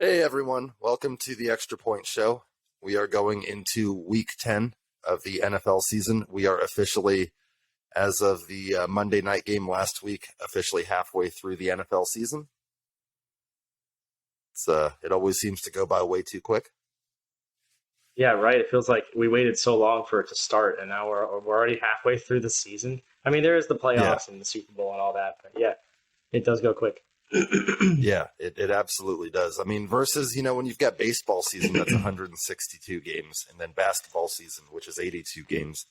Hey everyone, welcome to the Extra Point Show. We are going into week 10 of the NFL season. We are officially, as of the Monday night game last week, officially halfway through the NFL season. It always seems to go by way too quick. Yeah, right. It feels like we waited so long for it to start, and now we're already halfway through the season. I mean, there is the Yeah, playoffs and the Super Bowl and all that, but yeah, it does go quick. yeah, it absolutely does. I mean, versus, when you've got baseball season, that's 162 games, and then basketball season, which is 82 games.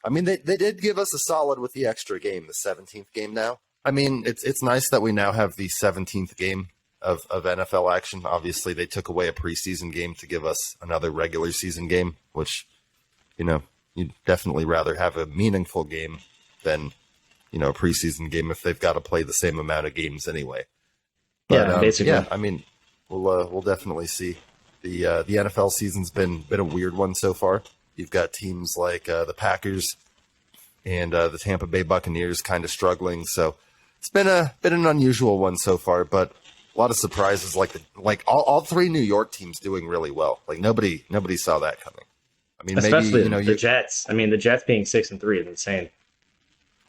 I mean, they did give us a solid with the extra game, the 17th game now. I mean, it's nice that we now have the 17th game of NFL action. Obviously, they took away a preseason game to give us another regular season game, which, you'd definitely rather have a meaningful game than, a preseason game if they've got to play the same amount of games anyway. But Yeah, basically. yeah, I mean, we'll definitely see. The NFL season's been a weird one so far. You've got teams like the Packers and the Tampa Bay Buccaneers kind of struggling. So it's been an unusual one so far, but a lot of surprises. Like all three New York teams doing really well. Like nobody saw that coming. I mean, Especially maybe the Jets. I mean, the Jets being 6-3 is insane.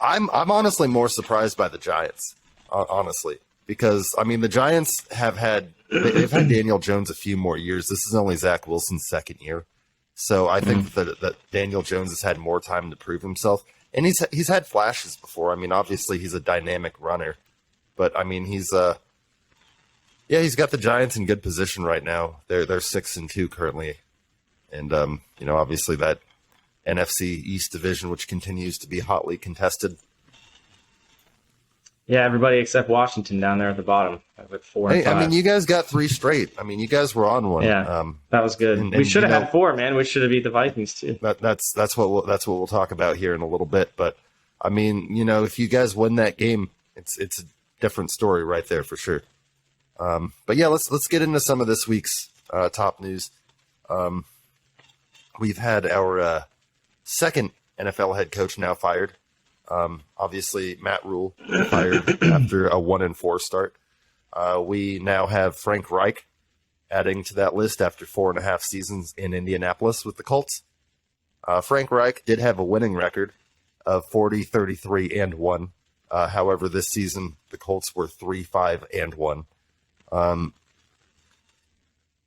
I'm honestly more surprised by the Giants, honestly, because I mean the Giants they've had Daniel Jones a few more years. This is only Zach Wilson's second year. So I think that Daniel Jones has had more time to prove himself, and he's had flashes before. I mean, obviously he's a dynamic runner, but I mean he's got the Giants in good position right now. They're 6-2 currently, and obviously that NFC East division, which continues to be hotly contested. Yeah, everybody except Washington down there at the bottom with 4 and Hey, 5. I mean, you guys got 3 straight. I mean, you guys were on one. Yeah, that was good. And We should have you had 4, man. We should have beat the Vikings too. that's what we'll talk about here in a little bit. But I mean, if you guys win that game, it's a different story right there for sure. But yeah, let's get into some of this week's top news. We've had our second NFL head coach now fired. Obviously, Matt Rule fired after a 1-4 start. We now have Frank Reich adding to that list after 4.5 seasons in Indianapolis with the Colts. Frank Reich did have a winning record of 40-33-1. However, this season the Colts were 3-5-1.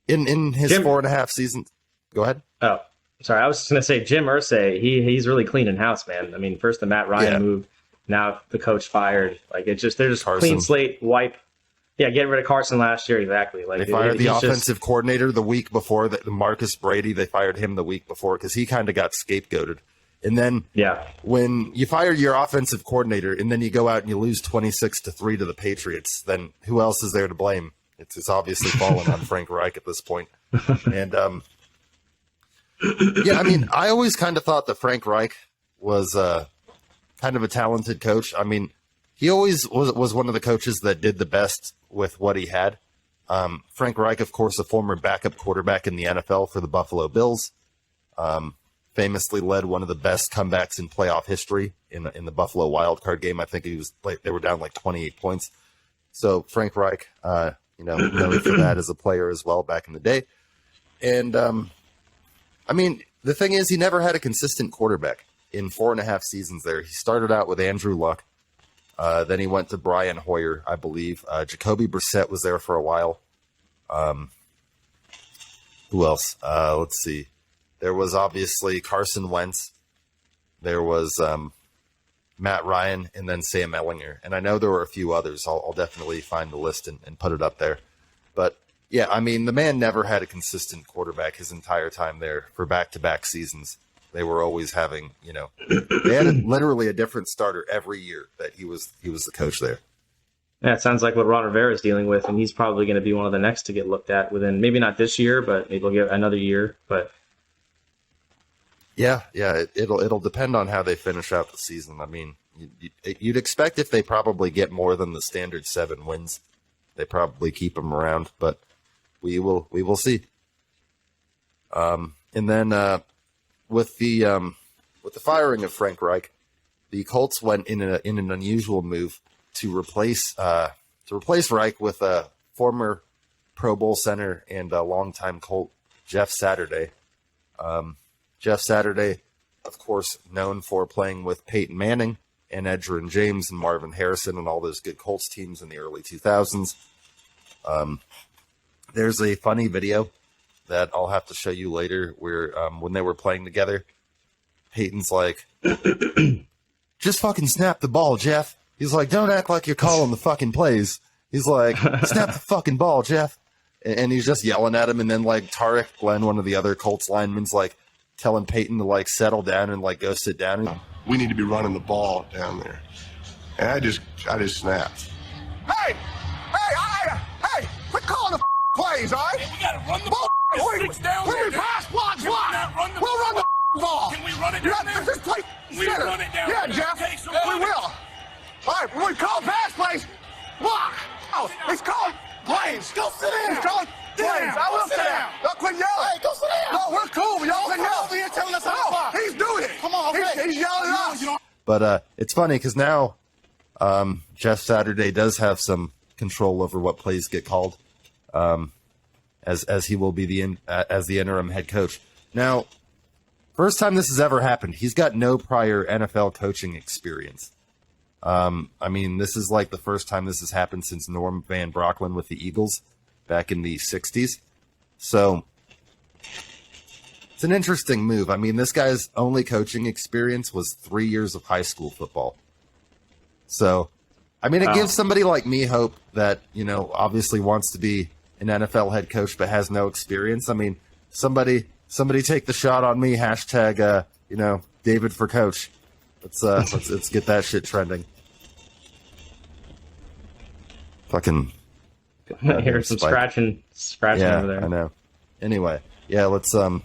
In his Jim, 4.5 seasons, go ahead. oh, sorry. I was just gonna say Jim Irsay. He's really cleaning house, man. I mean, first the Matt Ryan Yeah, move, now the coach fired. Like they're just clean Carson. slate wipe. Yeah, getting rid of Carson last year, exactly. Like They fired the he's just offensive coordinator the week before. Marcus Brady, they fired him the week before because he kind of got scapegoated. And then yeah. when you fire your offensive coordinator and then you go out and you lose 26-3 to the Patriots, then who else is there to blame? It's obviously fallen on Frank Reich at this point. And yeah, I mean, I always kind of thought that Frank Reich was kind of a talented coach. I mean, he always was one of the coaches that did the best with what he had. Frank Reich, of course, a former backup quarterback in the NFL for the Buffalo Bills, famously led one of the best comebacks in playoff history in the Buffalo Wild Card game. I think they were down like 28 points. So Frank Reich, known for that as a player as well back in the day. And I mean, the thing is, he never had a consistent quarterback in 4.5 seasons there. He started out with Andrew Luck. Then he went to Brian Hoyer, I believe. Jacoby Brissett was there for a while. Who else? Let's see. There was obviously Carson Wentz. There was Matt Ryan, and then Sam Ellinger. And I know there were a few others. I'll definitely find the list and put it up there. But yeah, I mean, the man never had a consistent quarterback his entire time there for back-to-back seasons. They were always having, they had literally a different starter every year that he was the coach there. Yeah, it sounds like what Ron Rivera is dealing with, and he's probably going to be one of the next to get looked at within maybe not this year, but maybe we'll get another year. But Yeah, it'll depend on how they finish out the season. I mean, you'd expect if they probably get more than the standard 7 wins, they probably keep him around, but we will see. And then with the firing of Frank Reich, the Colts went in an unusual move to replace Reich with a former Pro Bowl center and longtime Colt Jeff Saturday. Jeff Saturday, of course, known for playing with Peyton Manning and Edgerrin James and Marvin Harrison and all those good Colts teams in the early 2000s. There's a funny video that I'll have to show you later where when they were playing together, Peyton's like, just fucking snap the ball, Jeff. He's like, don't act like you're calling the fucking plays. He's like, snap the fucking ball, Jeff. And he's just yelling at him. And then like Tarek Glenn, one of the other Colts linemen's like telling Peyton to like settle down and like go sit down. We need to be running the ball down there. And I just snapped. Hey, quit calling the plays, all right? We gotta run the ball. Down when there. we pass blocks, Can we not run the we'll run the ball. Can we run it down there? Just play We center. run it down Yeah, there. Jeff, Take some we money. will. All right, when we call pass plays, block. Oh, he's calling plays. Go sit down. He's calling plays. I will sit down. Don't quit yelling. Hey, go sit down. No, we're cool. Y'all quit yelling. Over here telling us how to block. He's doing it. Come on, okay. He's yelling at us. But it's funny because now Jeff Saturday does have some control over what plays get called, as he will be as the interim head coach. Now, first time this has ever happened, he's got no prior NFL coaching experience. I mean, this is like the first time this has happened since Norm Van Brocklin with the Eagles back in the 60s. So it's an interesting move. I mean, this guy's only coaching experience was 3 years of high school football. So, I mean, it gives somebody like me hope that, you know, obviously wants to be an NFL head coach but has no experience. I mean, somebody take the shot on me. Hashtag, you know, David for coach. Let's get that shit trending. Fucking. I hear some scratching Yeah, over there. I know. Anyway, yeah, let's get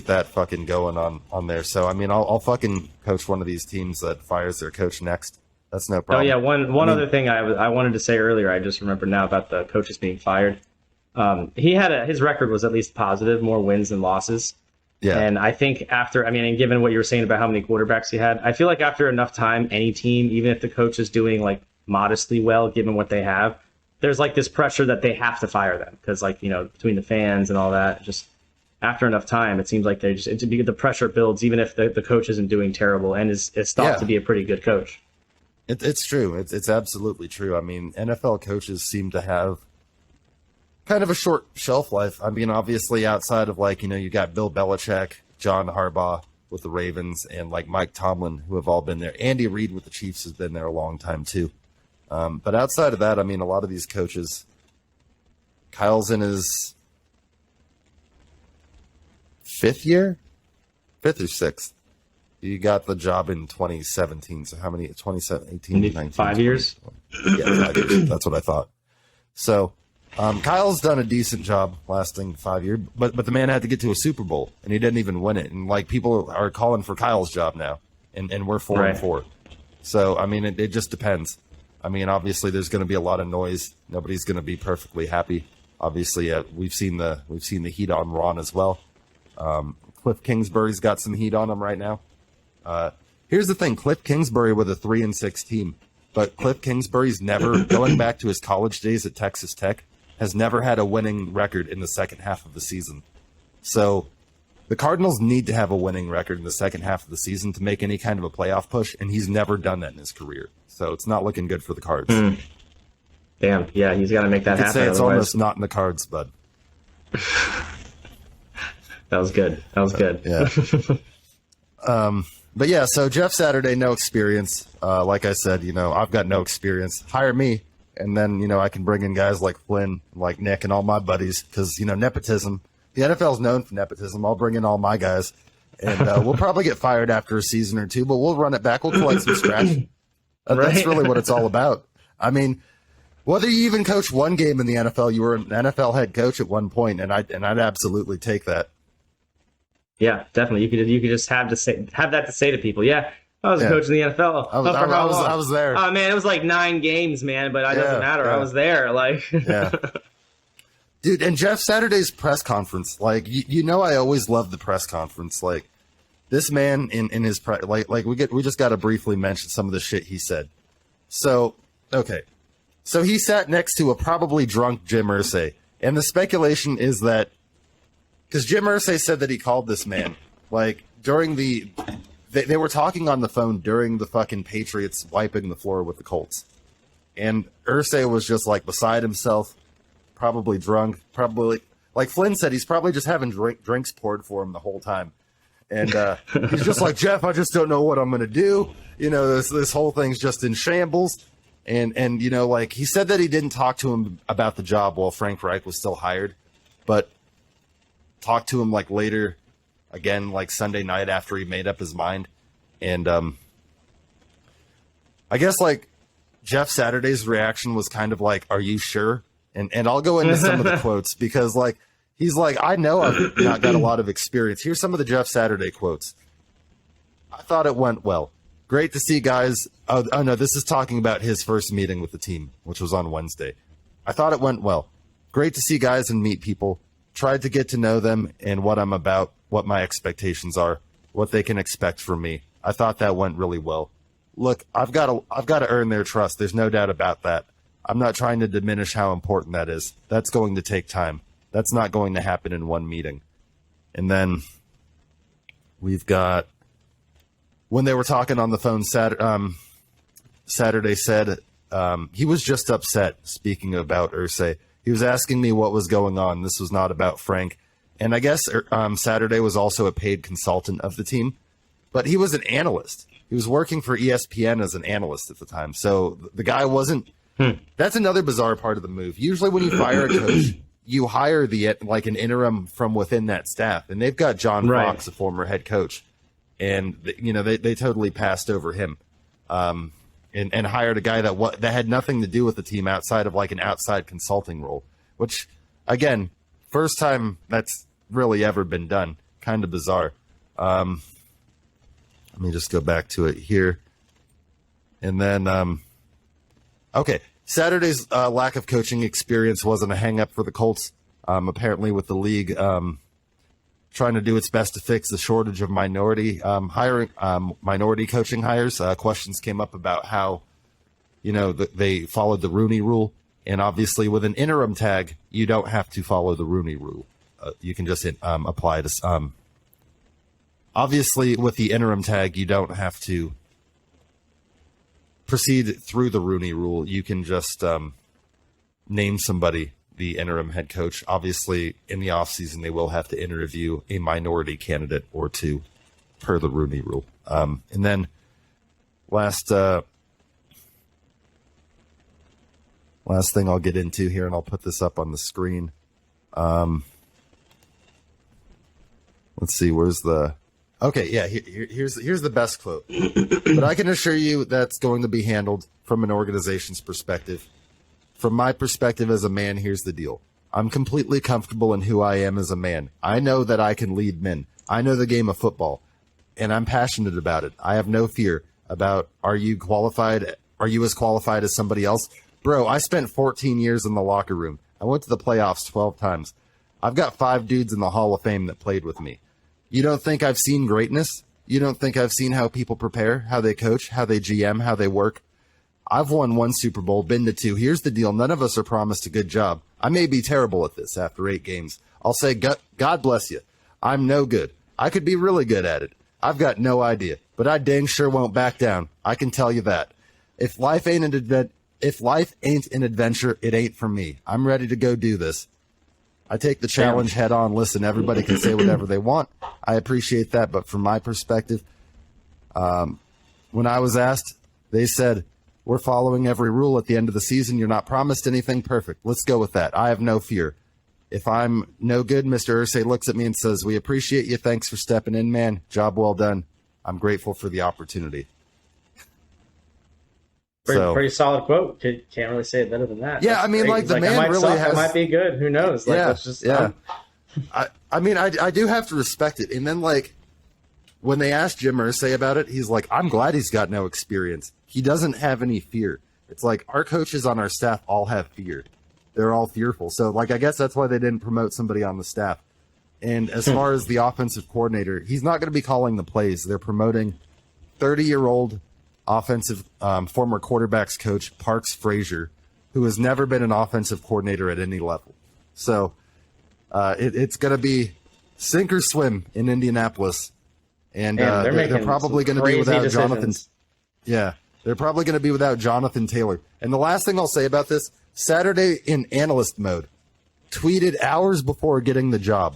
that fucking going on there. So I mean, I'll fucking coach one of these teams that fires their coach next. That's no Oh problem. yeah, one other thing I wanted to say earlier. I just remembered now about the coaches being fired. He had his record was at least positive, more wins than losses. Yeah. And I think and given what you were saying about how many quarterbacks he had, I feel like after enough time, any team, even if the coach is doing like modestly well, given what they have, there's like this pressure that they have to fire them because, like, you know, between the fans and all that, just after enough time, it seems like the pressure builds, even if the coach isn't doing terrible and is thought to be a pretty good coach. It's true. It's absolutely true. I mean, NFL coaches seem to have kind of a short shelf life. I mean, obviously, outside of like, you know, you got Bill Belichick, John Harbaugh with the Ravens, and like Mike Tomlin, who have all been there. Andy Reid with the Chiefs has been there a long time too. But outside of that, I mean, a lot of these coaches, Kyle's in his fifth or sixth. You got the job in 2017. So how many? 2018, 19, 5 years? Yeah, 5 years. That's what I thought. So Kyle's done a decent job lasting 5 years, but the man had to get to a Super Bowl and he didn't even win it. And like people are calling for Kyle's job now, and we're 4-4. So I mean, it just depends. I mean, obviously, there's going to be a lot of noise. Nobody's going to be perfectly happy. Obviously, we've seen the heat on Ron as well. Cliff Kingsbury's got some heat on him right now. Here's the thing: Cliff Kingsbury with a 3-6 team, but Cliff Kingsbury's never, going back to his college days at Texas Tech, has never had a winning record in the second half of the season. So the Cardinals need to have a winning record in the second half of the season to make any kind of a playoff push, and he's never done that in his career. So it's not looking good for the Cards. Damn, yeah, he's got to make that I could happen. say it's otherwise- almost not in the cards, bud. That was good. Yeah. But yeah, so Jeff Saturday, no experience. Like I said, you know, I've got no experience. Hire me, and then, you know, I can bring in guys like Flynn, like Nick, and all my buddies because, you know, nepotism. The NFL is known for nepotism. I'll bring in all my guys, and we'll probably get fired after a season or two, but we'll run it back. We'll collect some scratch. That's really what it's all about. I mean, whether you even coach one game in the NFL, you were an NFL head coach at one point, and I'd absolutely take that. Yeah, definitely. You could just have that to say to people. Yeah, I was a coach in the NFL. I was there. Oh man, it was like 9 games, man. But it doesn't matter. Yeah. I was there. Like, yeah, dude. And Jeff Saturday's press conference, like you know, I always love the press conference. Like this man in his we just got to briefly mention some of the shit he said. So okay, So he sat next to a probably drunk Jim Irsay. And the speculation is that because Jim Irsay said that he called this man like during they were talking on the phone during the fucking Patriots wiping the floor with the Colts. And Irsay was just like beside himself, probably drunk, probably like Flynn said, he's probably just having drinks poured for him the whole time. And he's just like, Jeff, I just don't know what I'm going to do. You know, this whole thing's just in shambles. And you know, like he said that he didn't talk to him about the job while Frank Reich was still hired, but talked to him like later, again, like Sunday night after he made up his mind. And I guess like Jeff Saturday's reaction was kind of like, are you sure? And I'll go into some of the quotes because like he's like, I know I've not got a lot of experience. Here's some of the Jeff Saturday quotes. I thought it went well. Great to see guys. Oh no, this is talking about his first meeting with the team, which was on Wednesday. I thought it went well. Great to see guys and meet people. Tried to get to know them and what I'm about, what my expectations are, what they can expect from me. I thought that went really well. Look, I've got to earn their trust. There's no doubt about that. I'm not trying to diminish how important that is. That's going to take time. That's not going to happen in one meeting. And then we've got when they were talking on the phone, Saturday said he was just upset, speaking about Irsay. He was asking me what was going on. This was not about Frank. And I guess Saturday was also a paid consultant of the team, but he was an analyst. He was working for ESPN as an analyst at the time. So the guy wasn't that's another bizarre part of the move. Usually when you fire a coach, you hire like an interim from within that staff. And they've got John Fox, a former head coach. And you know they totally passed over him, and hired a guy that had nothing to do with the team outside of like an outside consulting role. Which, again, first time that's really ever been done. Kind of bizarre. Let me just go back to it here, and then okay. Saturday's lack of coaching experience wasn't a hang-up for the Colts. Apparently, with the league. Trying to do its best to fix the shortage of minority coaching hires. Questions came up about how, you know, they followed the Rooney Rule, and obviously with an interim tag, you don't have to follow the Rooney Rule. You can just apply to. Obviously, with the interim tag, you don't have to proceed through the Rooney Rule. You can just name somebody the interim head coach. Obviously, in the offseason, they will have to interview a minority candidate or two per the Rooney Rule. And then last thing I'll get into here, and I'll put this up on the screen. Let's see, where's the... Okay, yeah, here's the best quote. But I can assure you that's going to be handled from an organization's perspective. From my perspective as a man, here's the deal. I'm completely comfortable in who I am as a man. I know that I can lead men. I know the game of football, and I'm passionate about it. I have no fear about, are you qualified? Are you as qualified as somebody else? Bro, I spent 14 years in the locker room. I went to the playoffs 12 times. I've got 5 dudes in the Hall of Fame that played with me. You don't think I've seen greatness? You don't think I've seen how people prepare, how they coach, how they GM, how they work? I've won 1 Super Bowl, been to 2. Here's the deal. None of us are promised a good job. I may be terrible at this after 8 games. I'll say, God bless you. I'm no good. I could be really good at it. I've got no idea, but I dang sure won't back down. I can tell you that. If life ain't an adventure, it ain't for me. I'm ready to go do this. I take the challenge head on. Listen, everybody can say whatever they want. I appreciate that, but from my perspective, when I was asked, they said, we're following every rule at the end of the season. You're not promised anything. Perfect. Let's go with that. I have no fear. If I'm no good, Mr. Irsay looks at me and says, we appreciate you. Thanks for stepping in, man. Job well done. I'm grateful for the opportunity. Pretty solid quote. Can't really say it better than that. Yeah, That's I mean, great. like the man really suck, has. It might be good. Who knows? Like, that's just. I mean, I do have to respect it. And then, like, when they asked Jim Irsay about it, he's like, I'm glad he's got no experience. He doesn't have any fear. It's like our coaches on our staff all have fear. They're all fearful. So, like, I guess that's why they didn't promote somebody on the staff. And as far as the offensive coordinator, he's not going to be calling the plays. They're promoting 30-year-old offensive former quarterbacks coach Parks Frazier who has never been an offensive coordinator at any level. So it's going to be sink or swim in Indianapolis. And Man, they're making probably some going to be crazy without Jonathan. decisions. Yeah, they're probably going to be without Jonathan Taylor. And the last thing I'll say about this, Saturday in analyst mode, tweeted hours before getting the job,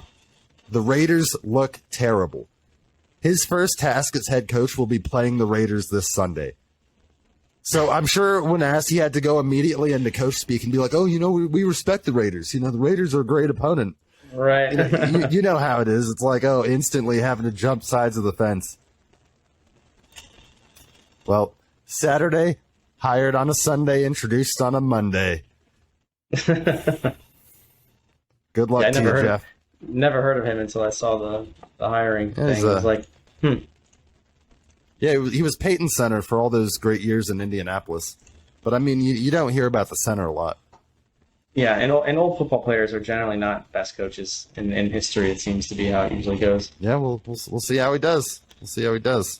the Raiders look terrible. His first task as head coach will be playing the Raiders this Sunday. So I'm sure when asked, he had to go immediately into coach speak and be like, oh, we respect the Raiders. The Raiders are a great opponent. Right. You know how it is. It's like, oh, instantly having to jump sides of the fence. Well, Saturday, hired on a Sunday, introduced on a Monday. Good luck to you, Jeff. Never heard of him until I saw the hiring thing. There's I was like, Yeah, he was Peyton Center for all those great years in Indianapolis. But, I mean, you don't hear about the center a lot. yeah, and old football players are generally not best coaches in history. It seems to be how it usually goes. Yeah, we'll see how he does. We'll see how he does.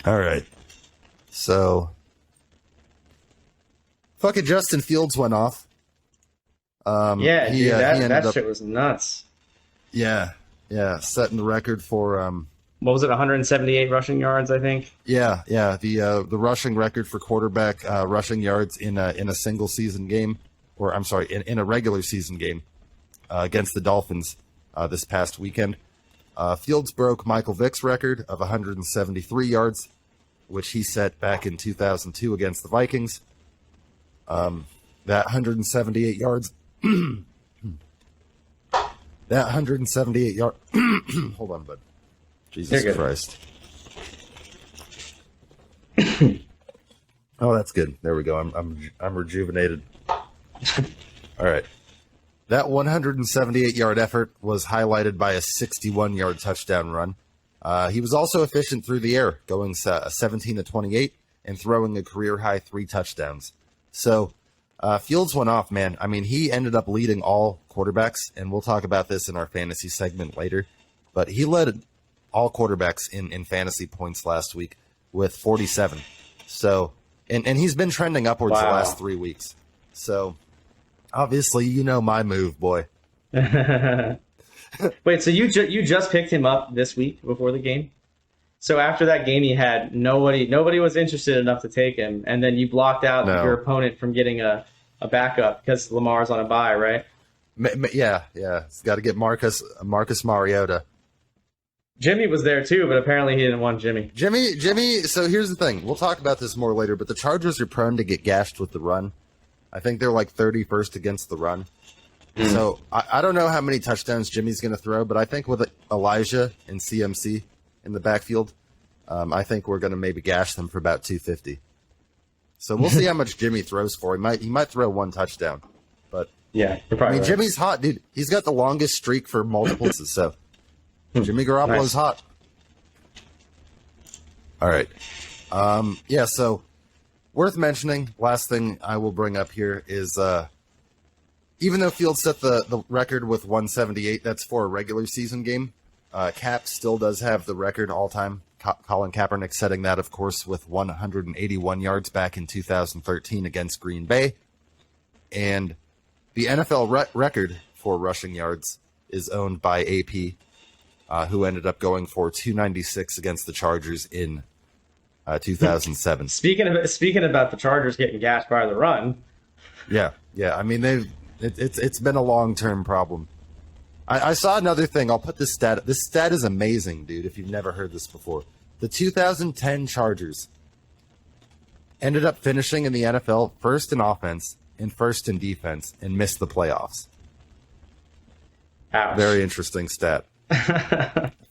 All right. So, fucking Justin Fields went off. Yeah, he dude, ended that up, shit was nuts. Yeah, setting the record for What was it, 178 rushing yards, I think? the rushing record for quarterback rushing yards in a single season game, or I'm sorry, in a regular season game against the Dolphins this past weekend. Fields broke Michael Vick's record of 173 yards, which he set back in 2002 against the Vikings. That 178 yards. That 178 yard. Hold on, bud. Jesus You're good. Christ. Oh, that's good. There we go. I'm rejuvenated. All right. That 178 yard effort was highlighted by a 61 yard touchdown run. He was also efficient through the air, going 17 to 28 and throwing a career high 3 touchdowns. So Fields went off, man. I mean, he ended up leading all quarterbacks, and we'll talk about this in our fantasy segment later. But he led all quarterbacks in fantasy points last week with 47. So, and he's been trending upwards the last 3 weeks. So, obviously, you know my move, boy. Wait, so you just picked him up this week before the game? So after that game, he had nobody was interested enough to take him, and then you blocked out your opponent from getting a backup because Lamar's on a bye, right? Yeah. It's got to get Marcus Mariota. Jimmy was there too, but apparently he didn't want Jimmy. Jimmy. So here's the thing. We'll talk about this more later, but the Chargers are prone to get gashed with the run. I think they're like 31st against the run. So I don't know how many touchdowns Jimmy's going to throw, but I think with Elijah and CMC in the backfield, I think we're going to maybe gash them for about 250. So we'll see how much Jimmy throws for. He might throw 1 touchdown, but Yeah, you're probably right. Jimmy's hot, dude. He's got the longest streak for multiples. So Jimmy Garoppolo's hot. All right. So worth mentioning, last thing I will bring up here is even though Fields set the record with 178, that's for a regular season game. Cap still does have the record all-time. Colin Kaepernick setting that, of course, with 181 yards back in 2013 against Green Bay. And the NFL record for rushing yards is owned by AP, who ended up going for 296 against the Chargers in 2007. Speaking about the Chargers getting gashed by the run. Yeah. I mean, it's been a long-term problem. I saw another thing. I'll put this stat. This stat is amazing, dude, if you've never heard this before. The 2010 Chargers ended up finishing in the NFL first in offense and first in defense and missed the playoffs. Ouch. Very interesting stat.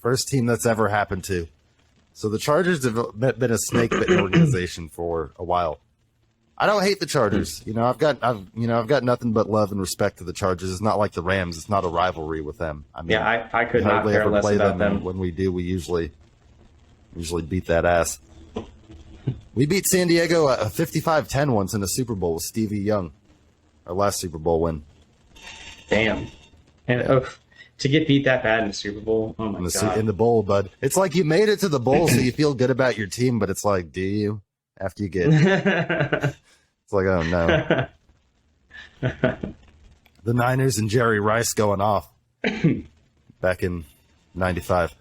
First team that's ever happened to. So the Chargers have been a snake-bitten organization for a while. I don't hate the Chargers. I've got nothing but love and respect to the Chargers. It's not like the Rams. It's not a rivalry with them. I mean, Yeah, I could we not hardly care ever less play about them. them. When we do, we usually beat that ass. We beat San Diego 55-10 once in a Super Bowl with Stevie Young, our last Super Bowl win. Damn. And to get beat that bad in the Super Bowl, oh my God. In the bowl, bud. It's like you made it to the bowl, so you feel good about your team, but it's like, do you? After you get It's like, oh no. The Niners and Jerry Rice going off back in 95.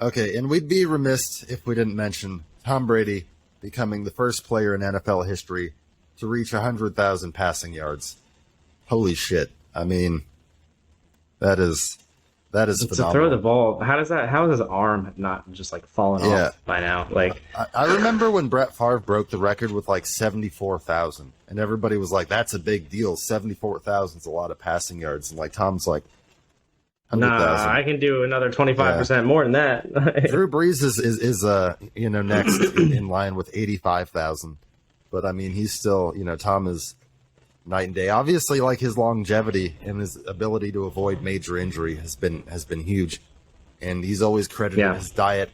Okay, and we'd be remiss if we didn't mention Tom Brady becoming the first player in NFL history to reach 100,000 passing yards. Holy shit. I mean, that is To phenomenal. throw the ball, how does his arm have not just like fallen Yeah. off by now? Like, I remember when Brett Favre broke the record with like 74,000, and everybody was like, that's a big deal. 74,000 is a lot of passing yards. And like Tom's like, 100,000. nah, I can do another 25% more than that. Drew Brees is next in line with 85,000. But I mean, he's still, Tom is night and day. Obviously, like his longevity and his ability to avoid major injury has been huge. And he's always credited his diet.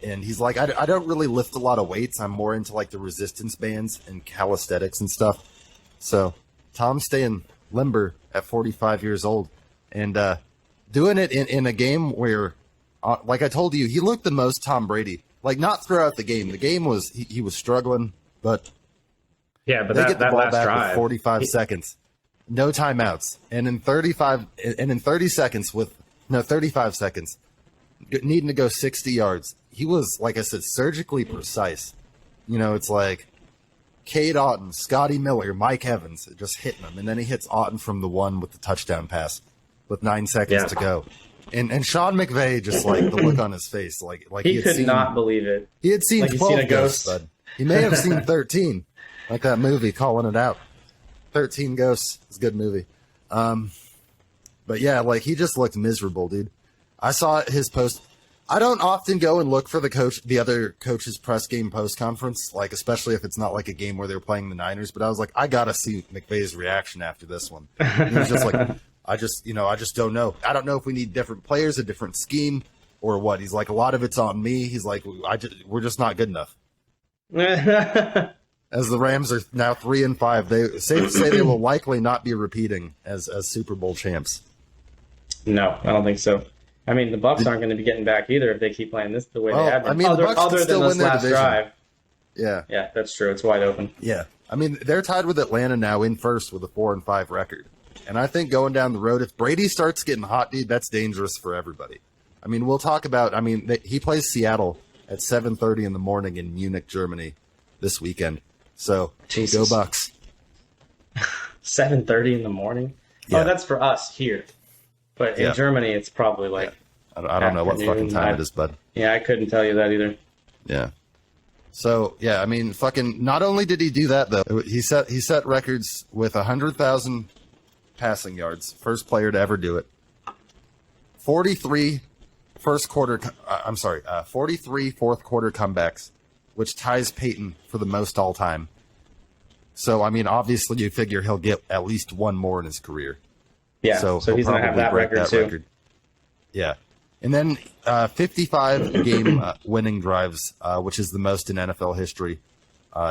And he's like, I don't really lift a lot of weights. I'm more into like the resistance bands and calisthenics and stuff. So Tom's staying limber at 45 years old and doing it in a game where, like I told you, he looked the most Tom Brady. Like not throughout the game. The game was he was struggling, but yeah, but they get the that ball last back drive, with 45 seconds, no timeouts, and in 35 seconds, needing to go 60 yards. He was, like I said, surgically precise. It's like Cade Otton, Scotty Miller, Mike Evans just hitting him, and then he hits Otton from the one with the touchdown pass with 9 seconds to go. And Sean McVay just like the look on his face, like he had could seen, not believe it. he had seen Like he's 12 seen a ghosts, ghost. bud. He may have seen 13, like that movie calling it out. 13 Ghosts is a good movie. But yeah, like he just looked miserable, dude. I saw his post. I don't often go and look for the other coach's press game post conference, like especially if it's not like a game where they're playing the Niners. But I was like, I gotta see McVay's reaction after this one. And he was just like, I just don't know. I don't know if we need different players, a different scheme, or what. He's like, a lot of it's on me. He's like, we're just not good enough. As the Rams are now 3-5, they safe to say they will likely not be repeating as Super Bowl champs. No, I don't think so. I mean, the Bucks aren't going to be getting back either if they keep playing this the way Well, they have been. I mean, the Bucks can other still than win this their last division. drive. Yeah, Yeah, that's true. It's wide open. yeah. I mean, they're tied with Atlanta now in first with a 4-5 record, and I think going down the road, if Brady starts getting hot, dude, that's dangerous for everybody. I mean, we'll talk about. I mean, he plays Seattle at 7:30 in the morning in Munich, Germany, this weekend. So Jesus. go Bucks. 7:30 in the morning. Yeah. Oh, that's for us here. But in Yeah. Germany, it's probably like. I don't know what fucking time it is, bud. Yeah, I couldn't tell you that either. Yeah. So yeah, I mean, fucking. Not only did he do that though, he set records with 100,000 passing yards. First player to ever do it. 43 fourth quarter comebacks, which ties Peyton for the most all time. So I mean, obviously, you figure he'll get at least one more in his career. Yeah, So so he's he'll going to have probably that break record too. Yeah. And then 55 game winning drives, which is the most in NFL history,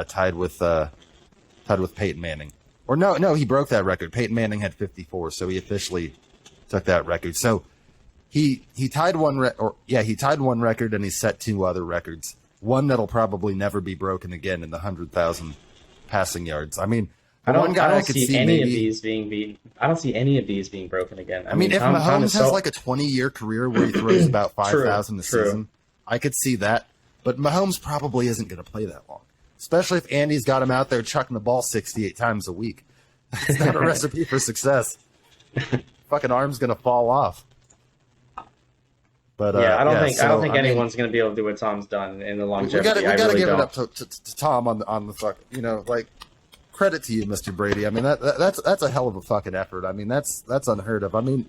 tied with Peyton Manning. Or no, he broke that record. Peyton Manning had 54, so he officially took that record. So he tied one record and he set 2 other records. One that'll probably never be broken again in the 100,000 passing yards. I mean, I one guy I don't could see see any maybe. of these being beaten. I don't see any of these being broken again. I mean, if Tom Mahomes is has so- like a 20-year career where he throws about 5,000 a True. season, I could see that. But Mahomes probably isn't going to play that long, especially if Andy's got him out there chucking the ball 68 times a week. It's not a recipe for success. Fucking arm's going to fall off. But yeah, I don't think I mean, anyone's going to be able to do what Tom's done in the we longevity. got to I really give don't. it up to Tom on the fuck. Like credit to you, Mr. Brady. I mean that's a hell of a fucking effort. I mean that's unheard of. I mean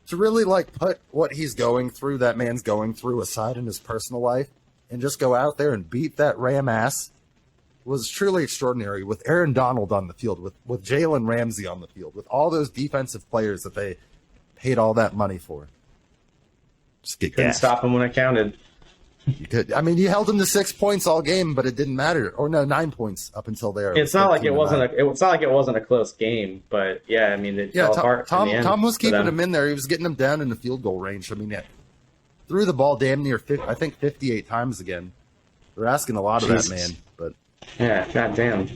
to really like put what he's going through, that man's going through aside in his personal life, and just go out there and beat that Ram ass was truly extraordinary. With Aaron Donald on the field, with Jalen Ramsey on the field, with all those defensive players that they paid all that money for. Just get Couldn't gassed. stop him when it counted. You could. I mean, you held him to 6 points all game, but it didn't matter. Or no, 9 points up until there. It's not like 13-9. it's not like it wasn't a close game, but yeah, I mean it fell apart in the end. Tom was for keeping them. him in there. He was getting him down in the field goal range. I mean, yeah, threw the ball damn near 58 times again. They're asking a lot of that Jesus. man, but Yeah, goddamn.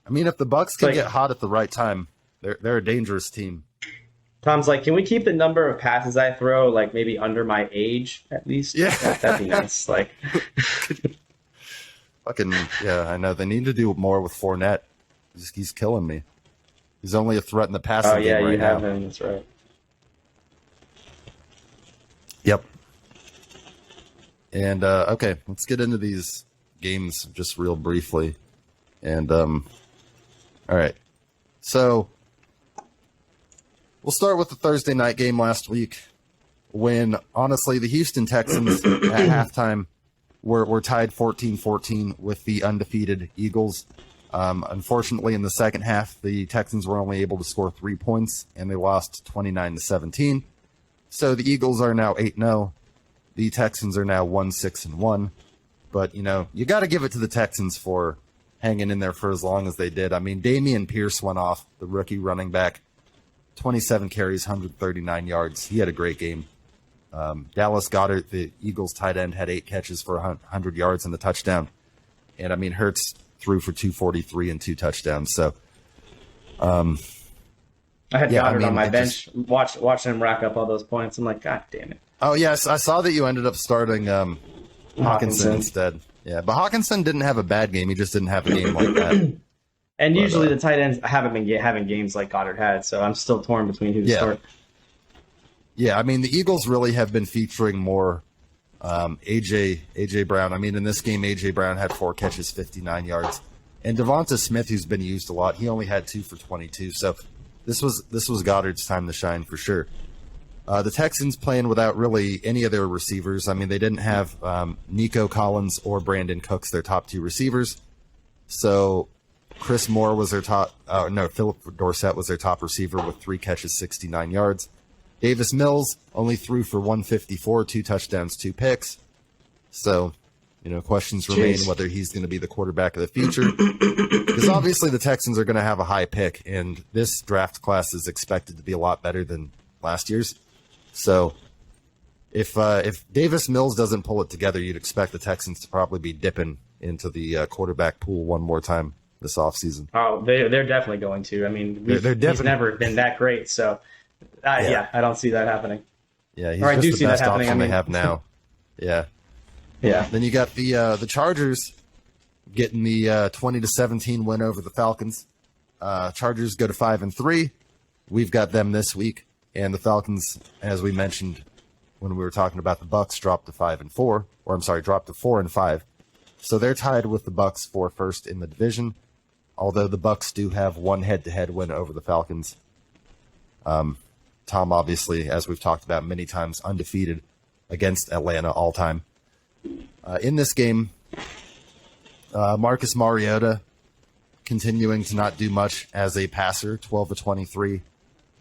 I mean, if the Bucks can Like- get hot at the right time, they're a dangerous team. Tom's like, can we keep the number of passes I throw like maybe under my age at least? Yeah. That'd be nice. Like, Fucking yeah, I know they need to do more with Fournette. He's killing me. He's only a threat in the passing oh yeah, game right you have now. him. That's right. Yep. And okay, let's get into these games just real briefly. And all right, so we'll start with the Thursday night game last week, when honestly the Houston Texans at halftime were tied 14-14 with the undefeated Eagles. Unfortunately, in the second half, the Texans were only able to score 3 points, and they lost 29-17. So the Eagles are now 8-0. The Texans are now 1-6-1. But, you know, you got to give it to the Texans for hanging in there for as long as they did. I mean, Damian Pierce went off, the rookie running back, 27 carries, 139 yards. He had a great game. Dallas Goedert, the Eagles tight end, had 8 catches for 100 yards and a touchdown. And, I mean, Hurts threw for 243 and 2 touchdowns. So, I had Yeah, I Goddard mean, on my it bench, watching him rack up all those points. I'm like, God damn it. oh, yes, I saw that you ended up starting Hawkinson Hawkinson. instead. Yeah, but Hawkinson didn't have a bad game. He just didn't have a game like that. And But, usually the tight ends haven't been having games like Goddard had, so I'm still torn between who to Yeah. start. Yeah, I mean, the Eagles really have been featuring more AJ Brown. I mean, in this game, AJ Brown had 4 catches, 59 yards. And Devonta Smith, who's been used a lot, he only had 2 for 22. So this was Goddard's time to shine for sure. The Texans playing without really any of their receivers. I mean, they didn't have Nico Collins or Brandon Cooks, their top 2 receivers. So Chris Moore was their top. Philip Dorsett was their top receiver with 3 catches, 69 yards. Davis Mills only threw for 154, 2 touchdowns, 2 picks. So, you know, questions remain Jeez. whether he's going to be the quarterback of the future. Because obviously the Texans are going to have a high pick, and this draft class is expected to be a lot better than last year's. So, if Davis Mills doesn't pull it together, you'd expect the Texans to probably be dipping into the quarterback pool one more time this offseason. Oh, they're definitely going to. I mean, They're he's definitely- never been that great, so yeah, I don't see that happening. Yeah, he's Or I just do the see that best happening, option I they mean. have now. Yeah. Yeah. Then you got the Chargers getting the 20-17 win over the Falcons. Chargers go to 5-3. We've got them this week, and the Falcons, as we mentioned when we were talking about the Bucks, dropped to 5-4, or I'm sorry, dropped to 4-5. So they're tied with the Bucks for first in the division. Although the Bucks do have one head-to-head win over the Falcons. Tom, obviously, as we've talked about many times, undefeated against Atlanta all time. In this game, Marcus Mariota continuing to not do much as a passer, 12 of 23,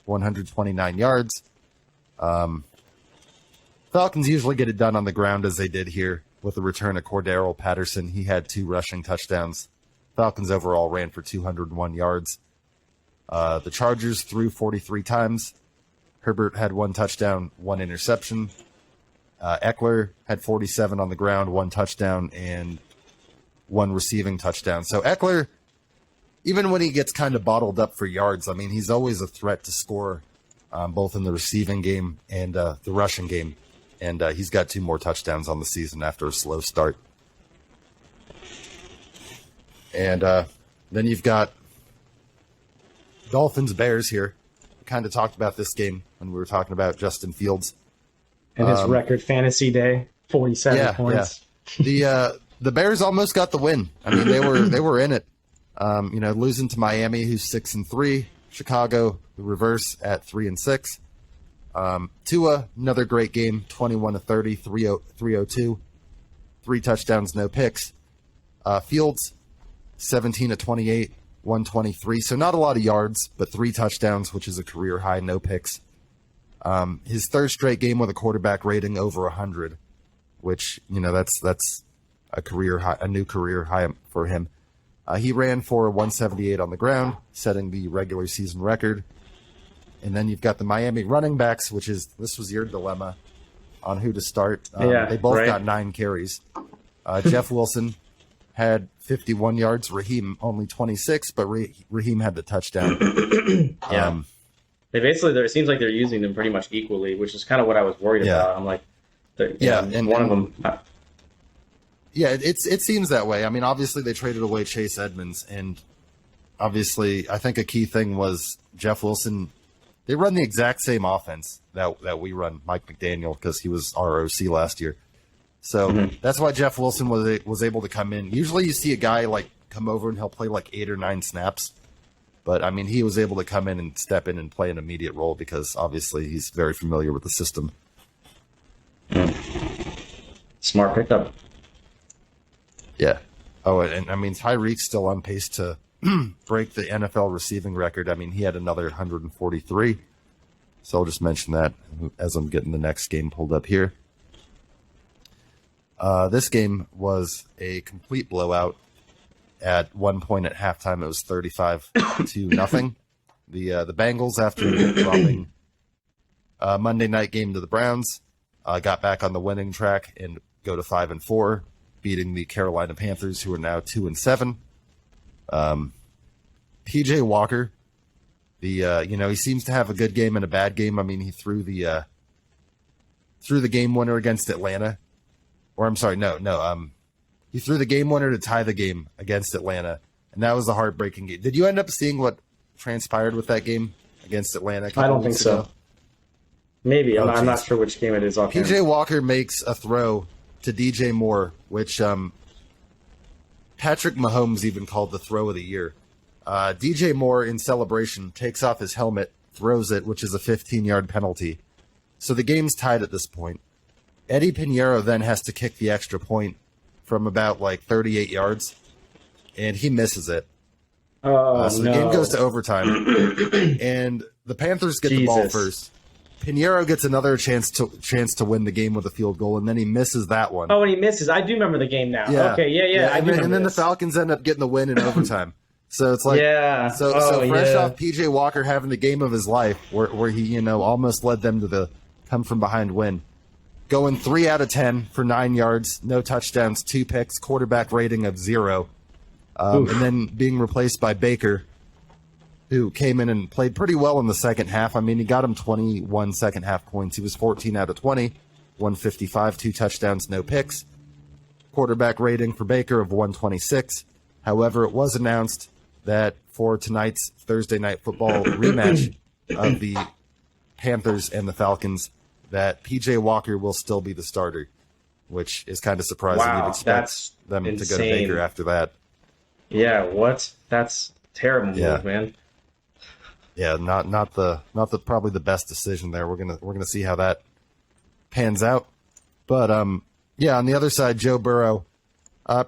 129 yards. Falcons usually get it done on the ground as they did here with the return of Cordero Patterson. He had 2 rushing touchdowns. Falcons overall ran for 201 yards. The Chargers threw 43 times. Herbert had 1 touchdown, 1 interception. Eckler had 47 on the ground, 1 touchdown, and 1 receiving touchdown. So Eckler, even when he gets kind of bottled up for yards, I mean, he's always a threat to score, both in the receiving game and the rushing game. And he's got 2 more touchdowns on the season after a slow start. And then you've got Dolphins-Bears here. We kind of talked about this game when we were talking about Justin Fields. And his record fantasy day, 47 points. Yeah. The Bears almost got the win. I mean, they were in it. Losing to Miami, who's 6-3. Chicago, the reverse at 3-6. Tua, another great game, 21-30, 302, 3 touchdowns, no picks. Fields, 17-28, 123. So not a lot of yards, but 3 touchdowns, which is a career high, no picks. His third straight game with a quarterback rating over 100, which, that's a career high, a new career high for him. He ran for 178 on the ground, setting the regular season record. And then you've got the Miami running backs, this was your dilemma on who to start. They both got 9 carries. Jeff Wilson had 51 yards. Raheem only 26, but Raheem had the touchdown. Yeah. It seems like they're using them pretty much equally, which is kind of what I was worried Yeah. about. I'm like, and one of them. Yeah, it seems that way. I mean, obviously they traded away Chase Edmonds, and obviously I think a key thing was Jeff Wilson. They run the exact same offense that we run, Mike McDaniel, because he was our OC last year. So that's why Jeff Wilson was able to come in. Usually you see a guy like come over and he'll play like 8 or 9 snaps. But, I mean, he was able to come in and step in and play an immediate role because, obviously, he's very familiar with the system. Smart pickup. Yeah. Oh, and I mean, Tyreek's still on pace to break the NFL receiving record. I mean, he had another 143. So I'll just mention that as I'm getting the next game pulled up here. This game was a complete blowout. At one point at halftime, it was 35-0. The Bengals, after dropping Monday night game to the Browns, got back on the winning track and go to 5-4, beating the Carolina Panthers, who are now 2-7. PJ Walker, he seems to have a good game and a bad game. I mean, he threw the game winner against Atlanta, or I'm sorry, no. He threw the game winner to tie the game against Atlanta, and that was a heartbreaking game. Did you end up seeing what transpired with that game against Atlanta? I don't think so. Maybe. I'm not geez. sure which game it is. PJ Walker makes a throw to DJ Moore, which Patrick Mahomes even called the throw of the year. DJ Moore, in celebration, takes off his helmet, throws it, which is a 15-yard penalty. So the game's tied at this point. Eddie Pinheiro then has to kick the extra point from about like 38 yards, and he misses it. So the game goes to overtime, and the Panthers get the ball first. Pinheiro gets another chance to win the game with a field goal, and then he misses that one. Oh, and he misses. I do remember the game now. Yeah. Okay, yeah. And then the Falcons end up getting the win in overtime. So it's like, so fresh off PJ Walker having the game of his life, where he almost led them to the come from behind win. Going 3 out of 10 for 9 yards, no touchdowns, 2 picks, quarterback rating of 0. And then being replaced by Baker, who came in and played pretty well in the second half. I mean, he got him 21 second half points. He was 14 out of 20, 155, 2 touchdowns, no picks. Quarterback rating for Baker of 126. However, it was announced that for tonight's Thursday Night Football rematch of the Panthers and the Falcons, that PJ Walker will still be the starter, which is kind of surprising. Wow, You'd expect that's them insane. to go to Baker after that. Yeah, what? That's terrible move, man. Yeah, not the probably the best decision there. We're gonna see how that pans out. But on the other side, Joe Burrow,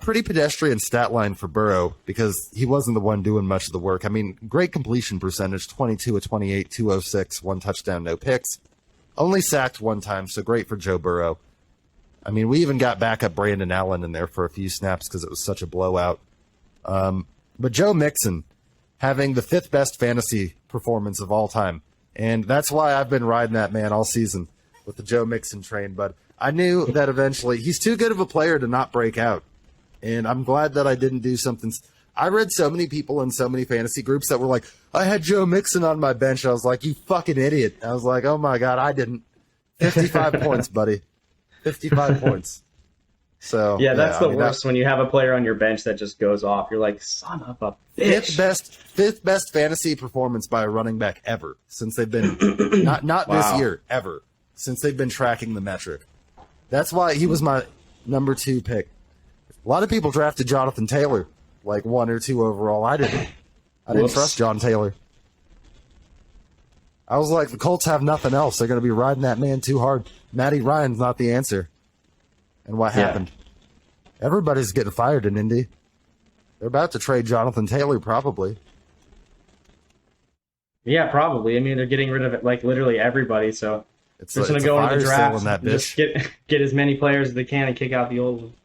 pretty pedestrian stat line for Burrow because he wasn't the one doing much of the work. I mean, great completion percentage, 22 of 28, 206, 1 touchdown, no picks. Only sacked 1 time, so great for Joe Burrow. I mean, we even got backup Brandon Allen in there for a few snaps because it was such a blowout. But Joe Mixon having the 5th best fantasy performance of all time. And that's why I've been riding that man all season with the Joe Mixon train. But I knew that eventually he's too good of a player to not break out. And I'm glad that I didn't do something. I read so many people in so many fantasy groups that were like, I had Joe Mixon on my bench. I was like, you fucking idiot. I was like, oh my God, I didn't. 55 points, buddy. 55 points. So that's the worst when you have a player on your bench that just goes off. You're like, son of a bitch. Fifth best fantasy performance by a running back ever since they've been not Wow. this year, ever. Since they've been tracking the metric. That's why he was my number 2 pick. A lot of people drafted Jonathan Taylor, like 1 or 2 overall. I didn't trust John Taylor. I was like, the Colts have nothing else. They're going to be riding that man too hard. Matty Ryan's not the answer. And what happened? Everybody's getting fired in Indy. They're about to trade Jonathan Taylor, probably. Yeah, probably. I mean, they're getting rid of it, like literally everybody. So It's they're just going to a go into fire the sale draft in that and just bitch. get as many players as they can and kick out the old ones.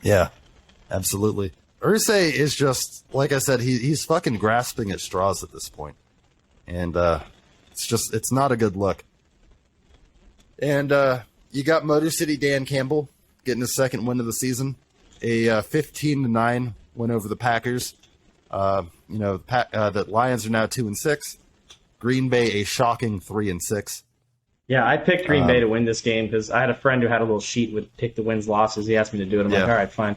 Yeah, absolutely. Irsay is just, like I said, he's fucking grasping at straws at this point. And it's not a good look. And you got Motor City Dan Campbell getting his 2nd win of the season. a 15-9 win over the Packers. The Lions are now 2-6. Green Bay a shocking 3-6. Yeah, I picked Green Bay to win this game because I had a friend who had a little sheet with pick the wins losses. He asked me to do it. I'm like, all right, fine.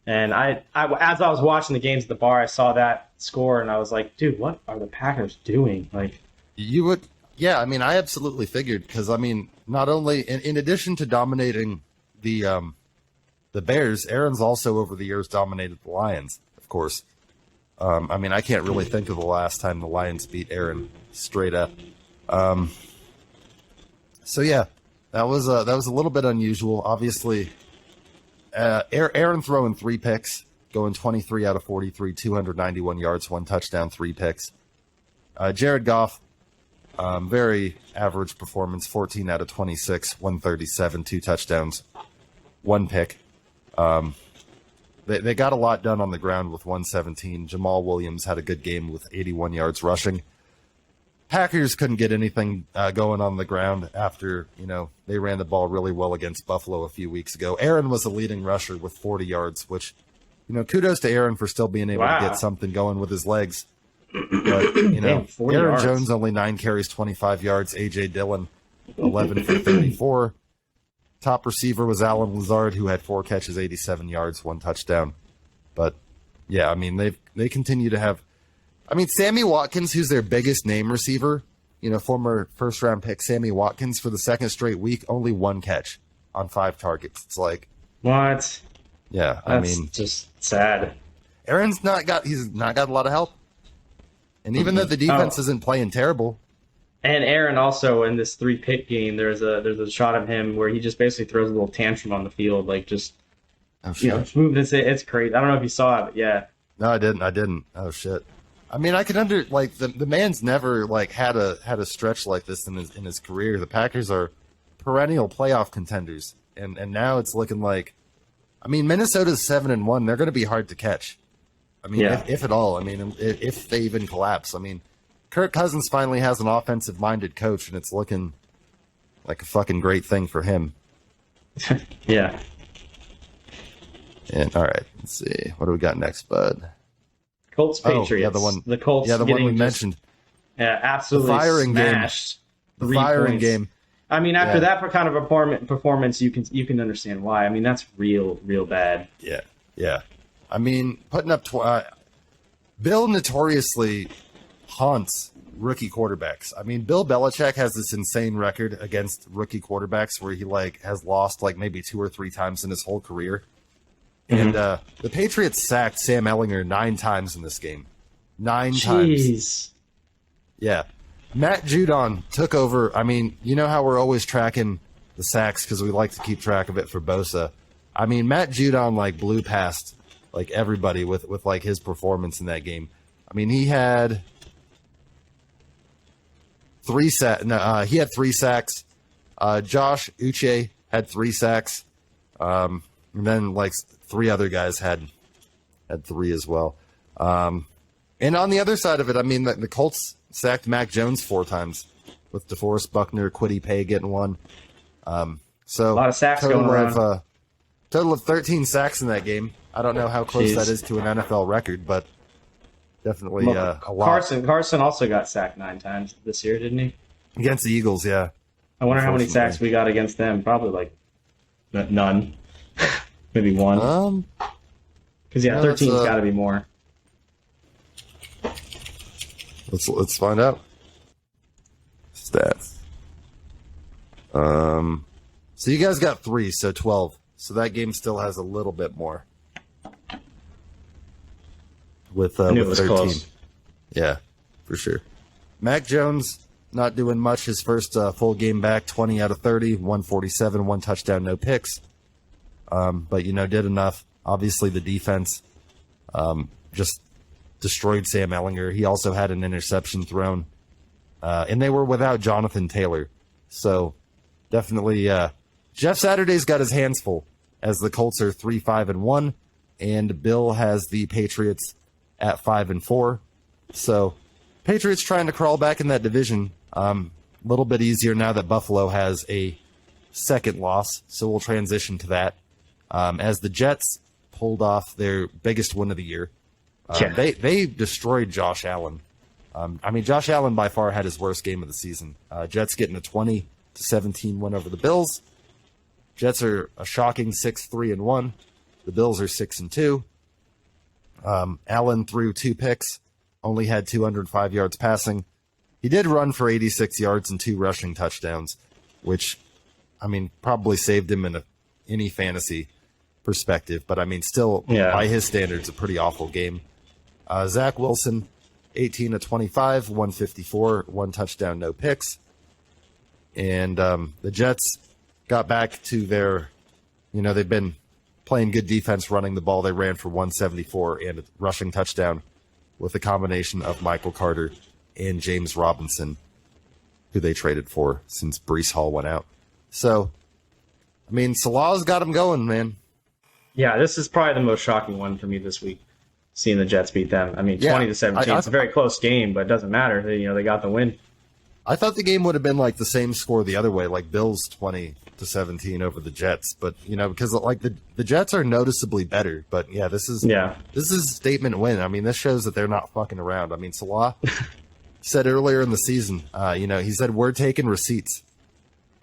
And I, as I was watching the games at the bar, I saw that score and I was like, dude, what are the Packers doing? Like, you would, yeah. I mean, I absolutely figured because I mean, not only in addition to dominating the Bears, Aaron's also over the years dominated the Lions, of course. I mean, I can't really think of the last time the Lions beat Aaron straight up. So yeah, that was a little bit unusual. Obviously, Aaron throwing 3 picks, going 23 out of 43, 291 yards, 1 touchdown, 3 picks. Jared Goff, very average performance, 14 out of 26, 137, 2 touchdowns, 1 pick. They got a lot done on the ground with 117. Jamal Williams had a good game with 81 yards rushing. Packers couldn't get anything going on the ground after, they ran the ball really well against Buffalo a few weeks ago. Aaron was the leading rusher with 40 yards, which, kudos to Aaron for still being able to get something going with his legs. But, Damn, 40 Aaron yards. Jones only 9 carries, 25 yards. A.J. Dillon, 11 for 34. Top receiver was Alan Lazard, who had 4 catches, 87 yards, 1 touchdown. But, yeah, I mean, they continue to have... I mean, Sammy Watkins, who's their biggest name receiver, former first-round pick Sammy Watkins, for the second straight week, only 1 catch on 5 targets. It's like... what? Yeah, That's just sad. Aaron's he's not got a lot of help. And even though the defense isn't playing terrible... And Aaron also in this 3-pick game, there's a shot of him where he just basically throws a little tantrum on the field, like just moving. It's crazy. I don't know if you saw it, but yeah. No, I didn't. Oh shit. I mean, I can the man's never had a stretch like this in his career. The Packers are perennial playoff contenders, and now it's looking like, I mean, Minnesota's 7-1. They're going to be hard to catch. I mean, if at all. I mean, if they even collapse. I mean, Kirk Cousins finally has an offensive-minded coach, and it's looking like a fucking great thing for him. Yeah. And all right, let's see, what do we got next, bud? Colts Patriots. Oh, yeah, the one. The Colts. Yeah, the one we just, mentioned. Yeah, absolutely. The firing smashed. game. The firing 3 points. game. I mean, after that kind of a performance, you can understand why. I mean, that's real bad. Yeah. I mean, putting up. Bill notoriously haunts rookie quarterbacks. I mean, Bill Belichick has this insane record against rookie quarterbacks where he has lost maybe 2 or 3 times in his whole career. And the Patriots sacked Sam Ehlinger 9 times in this game. 9 times. Jeez. Yeah. Matt Judon took over. I mean, you know how we're always tracking the sacks because we like to keep track of it for Bosa. I mean, Matt Judon blew past everybody with his performance in that game. I mean, he had 3 sacks. No, he had 3 sacks. Josh Uche had 3 sacks. And then 3 other guys had 3 as well. And on the other side of it, I mean, the Colts sacked Mac Jones 4 times, with DeForest Buckner, Kwity Paye getting 1. So A lot of sacks going around. Total of 13 sacks in that game. I don't know how close that is to an NFL record, but definitely a lot. Carson also got sacked 9 times this year, didn't he? Against the Eagles, yeah. I wonder how many sacks we got against them. Probably none. Maybe 1. Because 13's got to be more. Let's find out. Stats. So you guys got 3, so 12. So that game still has a little bit more. With 13. Close. Yeah, for sure. Mac Jones not doing much. His first full game back, 20 out of 30, 147, 1 touchdown, no picks. But did enough. Obviously, the defense just destroyed Sam Ehlinger. He also had an interception thrown, and they were without Jonathan Taylor. So definitely, Jeff Saturday's got his hands full as the Colts are 3-5-1, and Bill has the Patriots at 5-4. So Patriots trying to crawl back in that division. A little bit easier now that Buffalo has a second loss, so we'll transition to that. As the Jets pulled off their biggest win of the year. Yeah. They destroyed Josh Allen. I mean, Josh Allen by far had his worst game of the season. Jets getting a 20-17 win over the Bills. Jets are a shocking 6-3-1. The Bills are 6-2. Allen threw 2 picks, only had 205 yards passing. He did run for 86 yards and 2 rushing touchdowns, which, I mean, probably saved him in any fantasy perspective. But, I mean, still, by his standards, a pretty awful game. Zach Wilson, 18-25, 154, 1 touchdown, no picks. And the Jets got back to their, they've been playing good defense, running the ball. They ran for 174 and a rushing touchdown with a combination of Michael Carter and James Robinson, who they traded for since Breece Hall went out. So, I mean, Salah's got him going, man. Yeah, this is probably the most shocking one for me this week, seeing the Jets beat them. I mean, 20-17. It's a very close game, but it doesn't matter. They got the win. I thought the game would have been like the same score the other way, like Bills 20-17 over the Jets. But because like the Jets are noticeably better. But yeah, this is a statement win. I mean, this shows that they're not fucking around. I mean, Salah said earlier in the season, he said we're taking receipts,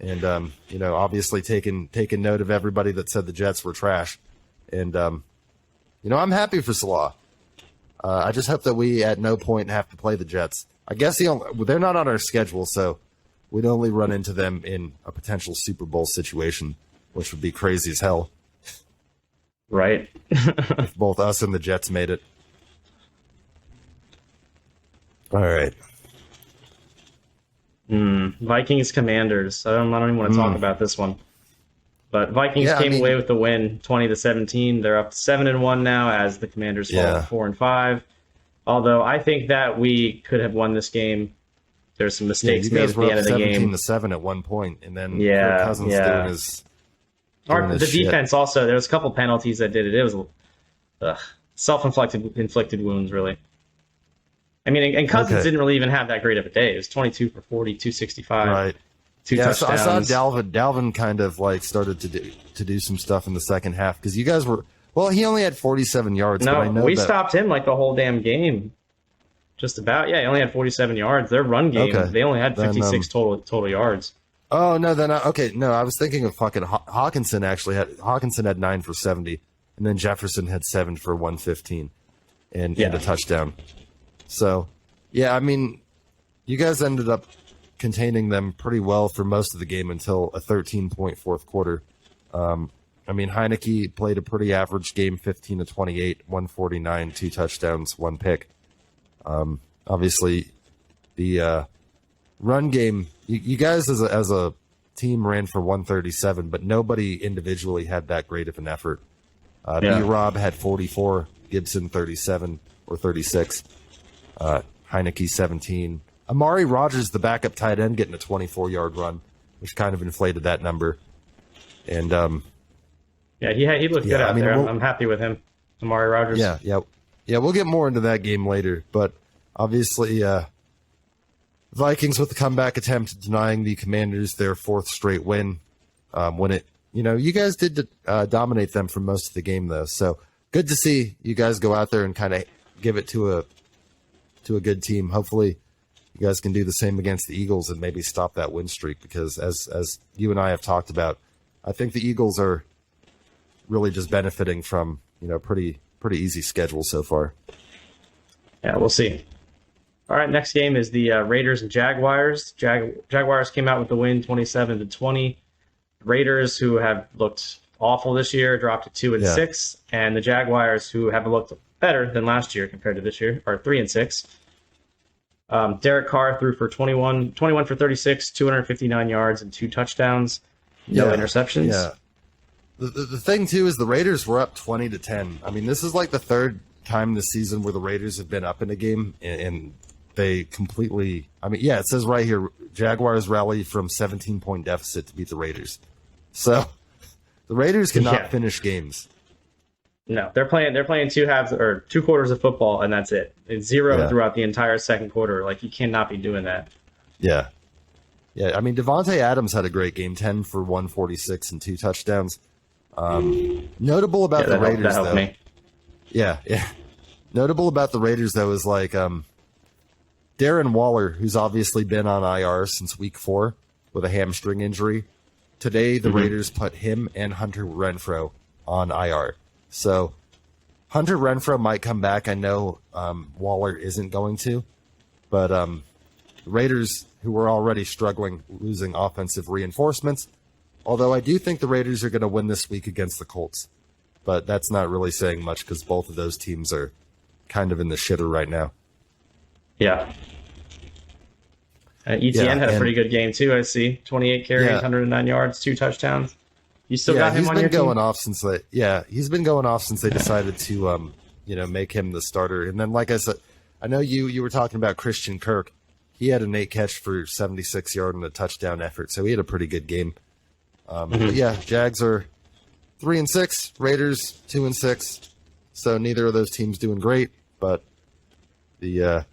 and obviously taking note of everybody that said the Jets were trash. And I'm happy for Salah. I just hope that we at no point have to play the Jets. I guess they're not on our schedule, so we'd only run into them in a potential Super Bowl situation, which would be crazy as hell. Right. If both us and the Jets made it. All right. Vikings Commanders. I don't even want to talk about this one. But Vikings came away with the win, 20-17. They're up 7-1 now as the Commanders fall 4-5. Although I think that we could have won this game. There's some mistakes made at the end of the game. 17-7 at one point, and then Kirk Cousins doing his the defense shit. Also, there was a couple penalties that did it. It was self-inflicted wounds, really. I mean, and Cousins didn't really even have that great of a day. It was 22 for 40, 265. Right. 2 touchdowns. I saw Dalvin kind of like started to do some stuff in the second half because you guys were. Well, he only had 47 yards. No, but I know we stopped him like the whole damn game. Just about. Yeah, he only had 47 yards. Their run game, they only had 56 total yards. Oh, no, then no, I was thinking of fucking Hawkinson Hawkinson had 9 for 70, and then Jefferson had 7 for 115 and a touchdown. So, yeah, I mean, you guys ended up containing them pretty well for most of the game until a 13-point fourth quarter. I mean, Heineke played a pretty average game, 15-28, 149, 2 touchdowns, 1 pick. Obviously, the run game, you guys as a team ran for 137, but nobody individually had that great of an effort. B-Rob had 44, Gibson 37 or 36, Heineke 17. Amari Rogers, the backup tight end, getting a 24-yard run, which kind of inflated that number. And he looked good out there. I'm happy with him, Amari Rogers. Yeah. We'll get more into that game later, but obviously, Vikings with the comeback attempt, denying the Commanders their 4th straight win. You guys did dominate them for most of the game, though. So good to see you guys go out there and kind of give it to a good team. Hopefully, you guys can do the same against the Eagles and maybe stop that win streak, because as you and I have talked about, I think the Eagles are really just benefiting from pretty easy schedule so far. Yeah, we'll see. All right, next game is the Raiders and Jaguars. Jaguars came out with the win, 27-20. Raiders, who have looked awful this year, dropped to 2-6, and the Jaguars, who have looked better than last year compared to this year, are 3-6. Derek Carr threw for 21 for 36, 259 yards and 2 touchdowns, no interceptions. Yeah. The thing too is the Raiders were up 20-10. I mean, this is like the 3rd time this season where the Raiders have been up in a game, and they completely. I mean, it says right here, Jaguars rally from 17-point deficit to beat the Raiders. So the Raiders cannot finish games. No, they're playing 2 halves or 2 quarters of football, and that's it. It's 0 throughout the entire second quarter. Like, you cannot be doing that. Yeah. I mean, Devontae Adams had a great game, 10 for 146 and 2 touchdowns. Notable about the Raiders, that helped though. me. Yeah. Notable about the Raiders, though, is like Darren Waller, who's obviously been on IR since week 4 with a hamstring injury. Today, the Raiders put him and Hunter Renfrow on IR. So Hunter Renfrow might come back. I know Waller isn't going to. But the Raiders, who were already struggling, losing offensive reinforcements, although I do think the Raiders are going to win this week against the Colts. But that's not really saying much because both of those teams are kind of in the shitter right now. Yeah. ETN had a pretty good game too. I see 28 carries, 109 yards, 2 touchdowns. You still got him on your team? He's been going off since they decided to make him the starter. And then, like I said, I know you were talking about Christian Kirk. He had an 8 catch for 76 yard and a touchdown effort, so he had a pretty good game. But yeah, Jags are 3-6, Raiders 2-6. So neither of those teams doing great, but the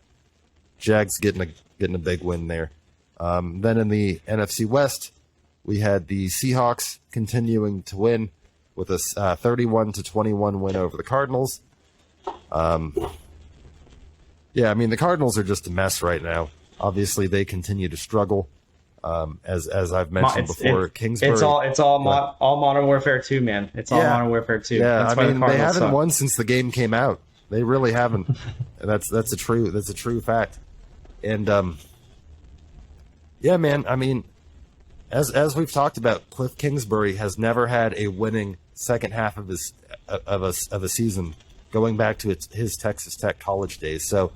Jags getting a big win there. Then in the NFC West, we had the Seahawks continuing to win with a 31-21 win over the Cardinals. Yeah, I mean the Cardinals are just a mess right now. Obviously, they continue to struggle. As I've mentioned before, Kingsbury. It's all Modern Warfare 2, man. It's all Modern Warfare 2. Yeah, that's I mean they haven't suck. won since the game came out. They really haven't. That's a true fact. And yeah, man. I mean, as we've talked about, Cliff Kingsbury has never had a winning second half of a season, going back to his Texas Tech college days. So,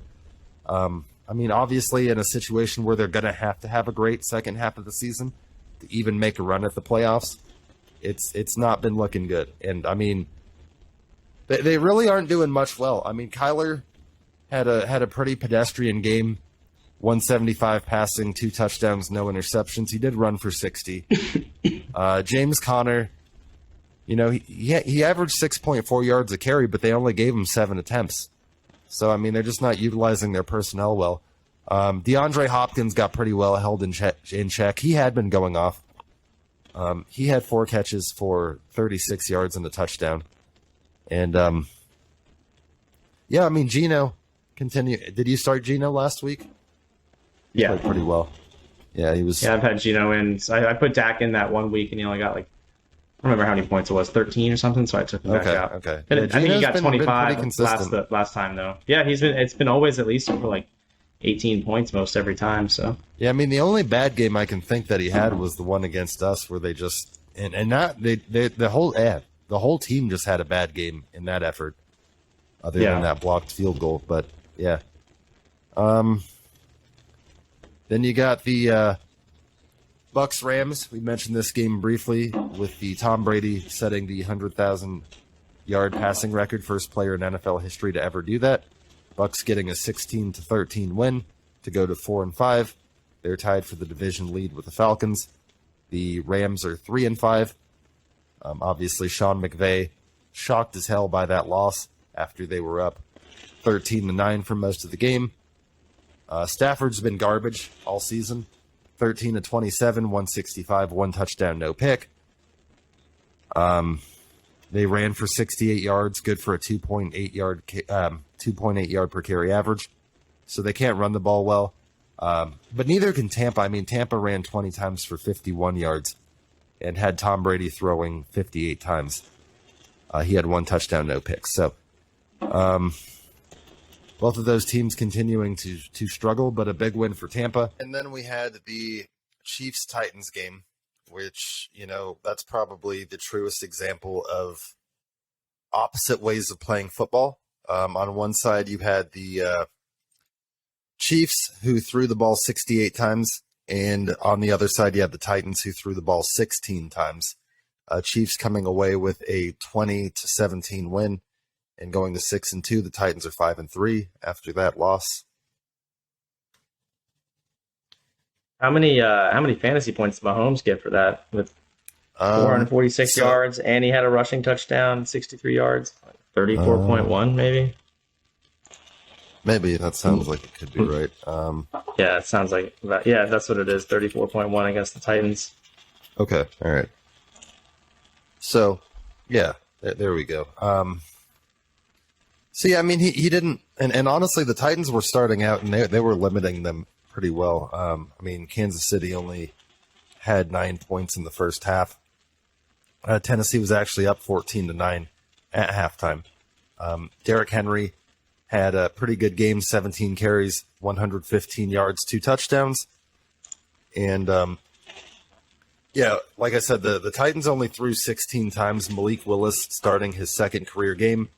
I mean, obviously, in a situation where they're going to have a great second half of the season to even make a run at the playoffs, it's not been looking good. And I mean, they really aren't doing much well. I mean, Kyler had a pretty pedestrian game, 175 passing, 2 touchdowns, no interceptions. He did run for 60. James Conner, he averaged 6.4 yards a carry, but they only gave him 7 attempts. So, I mean, they're just not utilizing their personnel well. DeAndre Hopkins got pretty well held in check. He had been going off. He had 4 catches for 36 yards and a touchdown. And, yeah, I mean, Geno continue. Did you start Geno last week? Yeah. Played pretty well. Yeah, he was. Yeah, I've had Geno in. So I put Dak in that 1 week, and he only got I don't remember how many points it was, 13 or something. So I took him back out. Okay. And Yeah, I think he got Geno's 25 last time though. Yeah, it's been always at least for 18 points most every time. So yeah, I mean the only bad game I can think that he had was the one against us where they just the whole team just had a bad game in that effort, other than that blocked field goal. But yeah, then you got the Bucks Rams. We mentioned this game briefly with the Tom Brady setting the 100,000 yard passing record, first player in NFL history to ever do that. Bucks getting a 16-13 win to go to 4-5. They're tied for the division lead with the Falcons. The Rams are 3-5. Obviously, Sean McVay shocked as hell by that loss after they were up 13-9 for most of the game. Stafford's been garbage all season. 13-27, 165, 1 touchdown, no pick. They ran for 68 yards, good for a 2.8 yard per carry average. So they can't run the ball well. But neither can Tampa. I mean, Tampa ran 20 times for 51 yards and had Tom Brady throwing 58 times. He had 1 touchdown, no picks. So both of those teams continuing to struggle, but a big win for Tampa. And then we had the Chiefs-Titans game, which, that's probably the truest example of opposite ways of playing football. On one side, you had the Chiefs, who threw the ball 68 times, and on the other side, you had the Titans, who threw the ball 16 times. Chiefs coming away with a 20-17 win. And going to 6-2, the Titans are 5-3 after that loss. how many fantasy points did Mahomes get for that with 446 yards, and he had a rushing touchdown, 63 yards, 34.1 maybe? Maybe that sounds like it could be right. Yeah, it sounds like that. Yeah, that's what it is, 34.1 against the Titans. Okay, all right. So Yeah, there we go. See, I mean, he didn't, and honestly, the Titans were starting out, and they were limiting them pretty well. I mean, Kansas City only had 9 points in the first half. Tennessee was actually up 14-9 at halftime. Derrick Henry had a pretty good game, 17 carries, 115 yards, 2 touchdowns. And, yeah, like I said, the Titans only threw 16 times. Malik Willis, starting his second career game,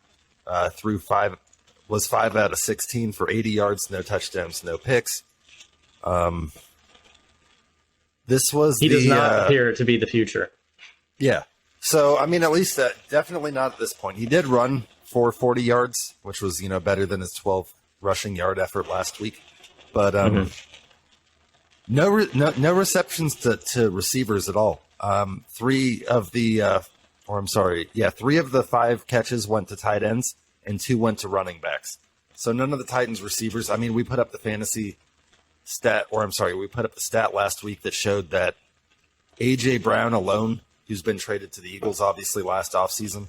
was 5 out of 16 for 80 yards, no touchdowns, no picks. This was He does not appear to be the future. Yeah. So, I mean, at least definitely not at this point. He did run for 40 yards, which was, better than his 12 rushing yard effort last week. But no receptions to receivers at all. 3 of the 5 catches went to tight ends and 2 went to running backs. So none of the Titans receivers. I mean, we put up the stat last week that showed that A.J. Brown alone, who's been traded to the Eagles, obviously last offseason,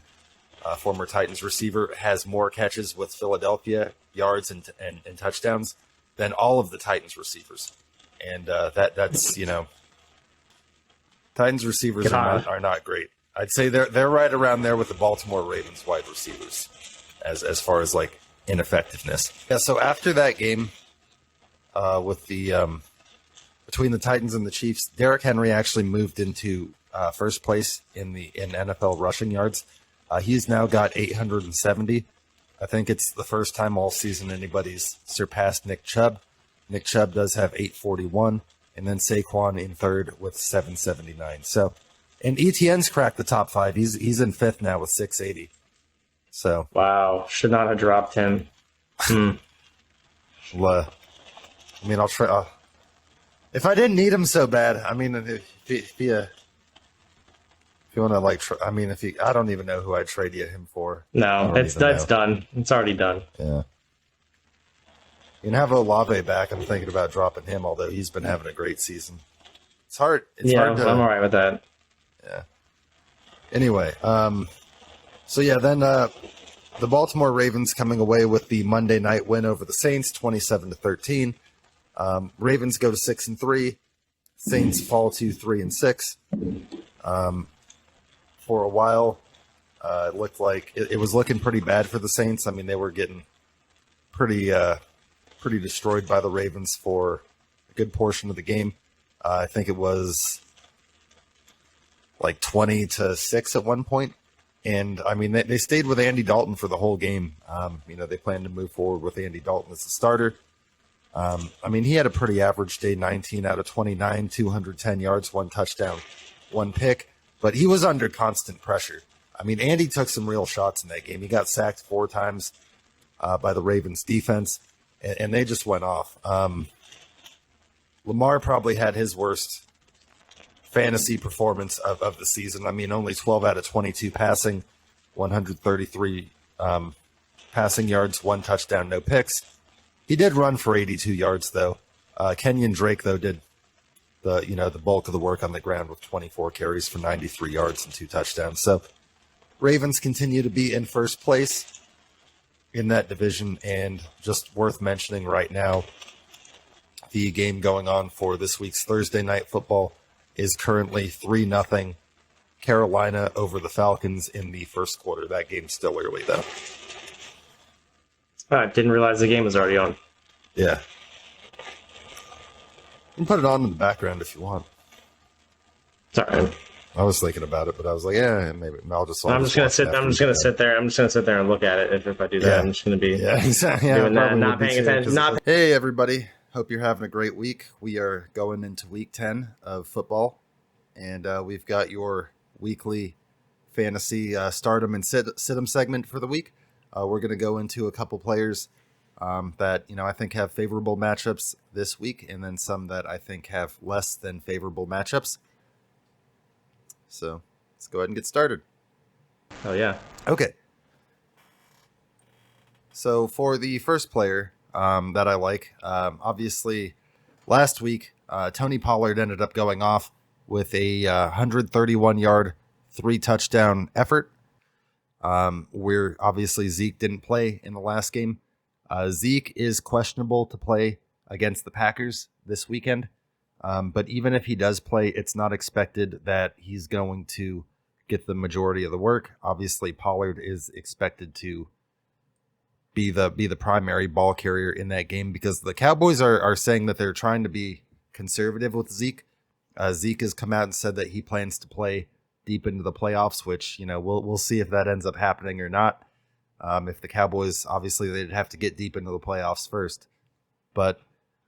former Titans receiver, has more catches with Philadelphia, yards and touchdowns than all of the Titans receivers. And that's Titans receivers are not great. I'd say they're right around there with the Baltimore Ravens wide receivers as far as like ineffectiveness. Yeah. So after that game, with the between the Titans and the Chiefs, Derrick Henry actually moved into first place in NFL rushing yards. He's now got 870. I think it's the first time all season anybody's surpassed Nick Chubb. Nick Chubb does have 841, and then Saquon in third with 779. So, and ETN's cracked the top 5. He's in fifth now with 680. So wow, should not have dropped him. Well, I mean, I'll try. If I didn't need him so bad, I mean, if you want to like, I don't even know who I'd trade him for. No, that's done. It's already done. Yeah. You can have Olave back. I'm thinking about dropping him, although he's been having a great season. It's hard. I'm all right with that. Yeah. Anyway, so yeah, then the Baltimore Ravens coming away with the Monday night win over the Saints, 27-13. Ravens go to 6-3. Saints fall to 3-6. For a while, it looked like it was looking pretty bad for the Saints. I mean, they were getting pretty destroyed by the Ravens for a good portion of the game. I think it was like 20-6 at one point. And I mean, they stayed with Andy Dalton for the whole game. They planned to move forward with Andy Dalton as the starter. I mean, he had a pretty average day, 19 out of 29, 210 yards, 1 touchdown, 1 pick, but he was under constant pressure. I mean, Andy took some real shots in that game. He got sacked 4 times by the Ravens defense, and they just went off. Lamar probably had his worst fantasy performance of the season. I mean, only 12 out of 22 passing, 133 passing yards, 1 touchdown, no picks. He did run for 82 yards, though. Kenyon Drake, though, did the bulk of the work on the ground with 24 carries for 93 yards and 2 touchdowns. So Ravens continue to be in first place in that division, and just worth mentioning right now, the game going on for this week's Thursday Night Football is currently 3-0 Carolina over the Falcons in the first quarter. That game's still early, though. I didn't realize the game was already on. Yeah. You can put it on in the background if you want. Sorry. I was thinking about it, but I was like, yeah, maybe I'm just gonna sit there and look at it. If I do that, Yeah. I'm just gonna be exactly. doing that, not paying attention. Hey, everybody. Hope you're having a great week. We are going into week 10 of football, and we've got your weekly fantasy stardom and sit-em segment for the week. We're going to go into a couple players that I think have favorable matchups this week, and then some that I think have less than favorable matchups. So let's go ahead and get started. Oh yeah. Okay. So for the first player that I like, obviously last week Tony Pollard ended up going off with a 131-yard, 3-touchdown effort. Where obviously Zeke didn't play in the last game. Zeke is questionable to play against the Packers this weekend. But even if he does play, it's not expected that he's going to get the majority of the work. Obviously, Pollard is expected to be the primary ball carrier in that game because the Cowboys are saying that they're trying to be conservative with Zeke. Zeke has come out and said that he plans to play deep into the playoffs, which, we'll see if that ends up happening or not. If the Cowboys, obviously, they'd have to get deep into the playoffs first. But,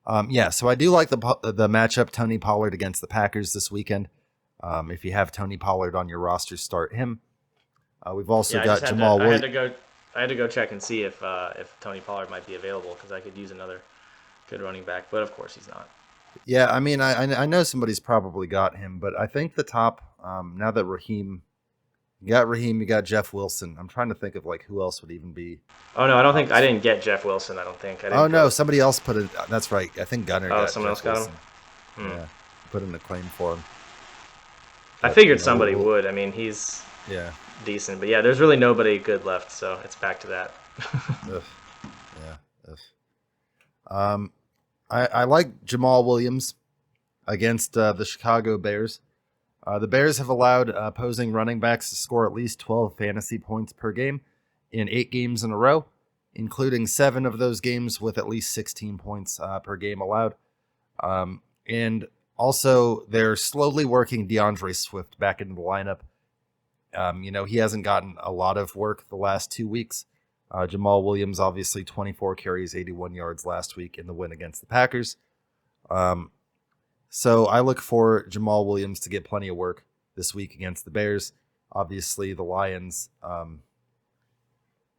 so I do like the matchup, Tony Pollard against the Packers this weekend. If you have Tony Pollard on your roster, start him. We've also got Jamal Williams. I had to go check and see if Tony Pollard might be available because I could use another good running back, but of course he's not. Yeah, I mean, I know somebody's probably got him, but I think the top, now that you got Jeff Wilson. I'm trying to think of who else would even be. Oh no, I didn't get Jeff Wilson. I don't think. Somebody else put it. That's right. I think Gunner. Oh, someone else got him. Yeah, put in a claim for him. I figured somebody would. I mean, he's decent, but yeah, there's really nobody good left, so it's back to that. Ugh. Yeah. Ugh. I like Jamal Williams against the Chicago Bears. The Bears have allowed opposing running backs to score at least 12 fantasy points per game in 8 games in a row, including 7 of those games with at least 16 points per game allowed. And also, they're slowly working DeAndre Swift back into the lineup. He hasn't gotten a lot of work the last 2 weeks. Jamal Williams, obviously 24 carries, 81 yards last week in the win against the Packers. So I look for Jamal Williams to get plenty of work this week against the Bears. Obviously, the Lions,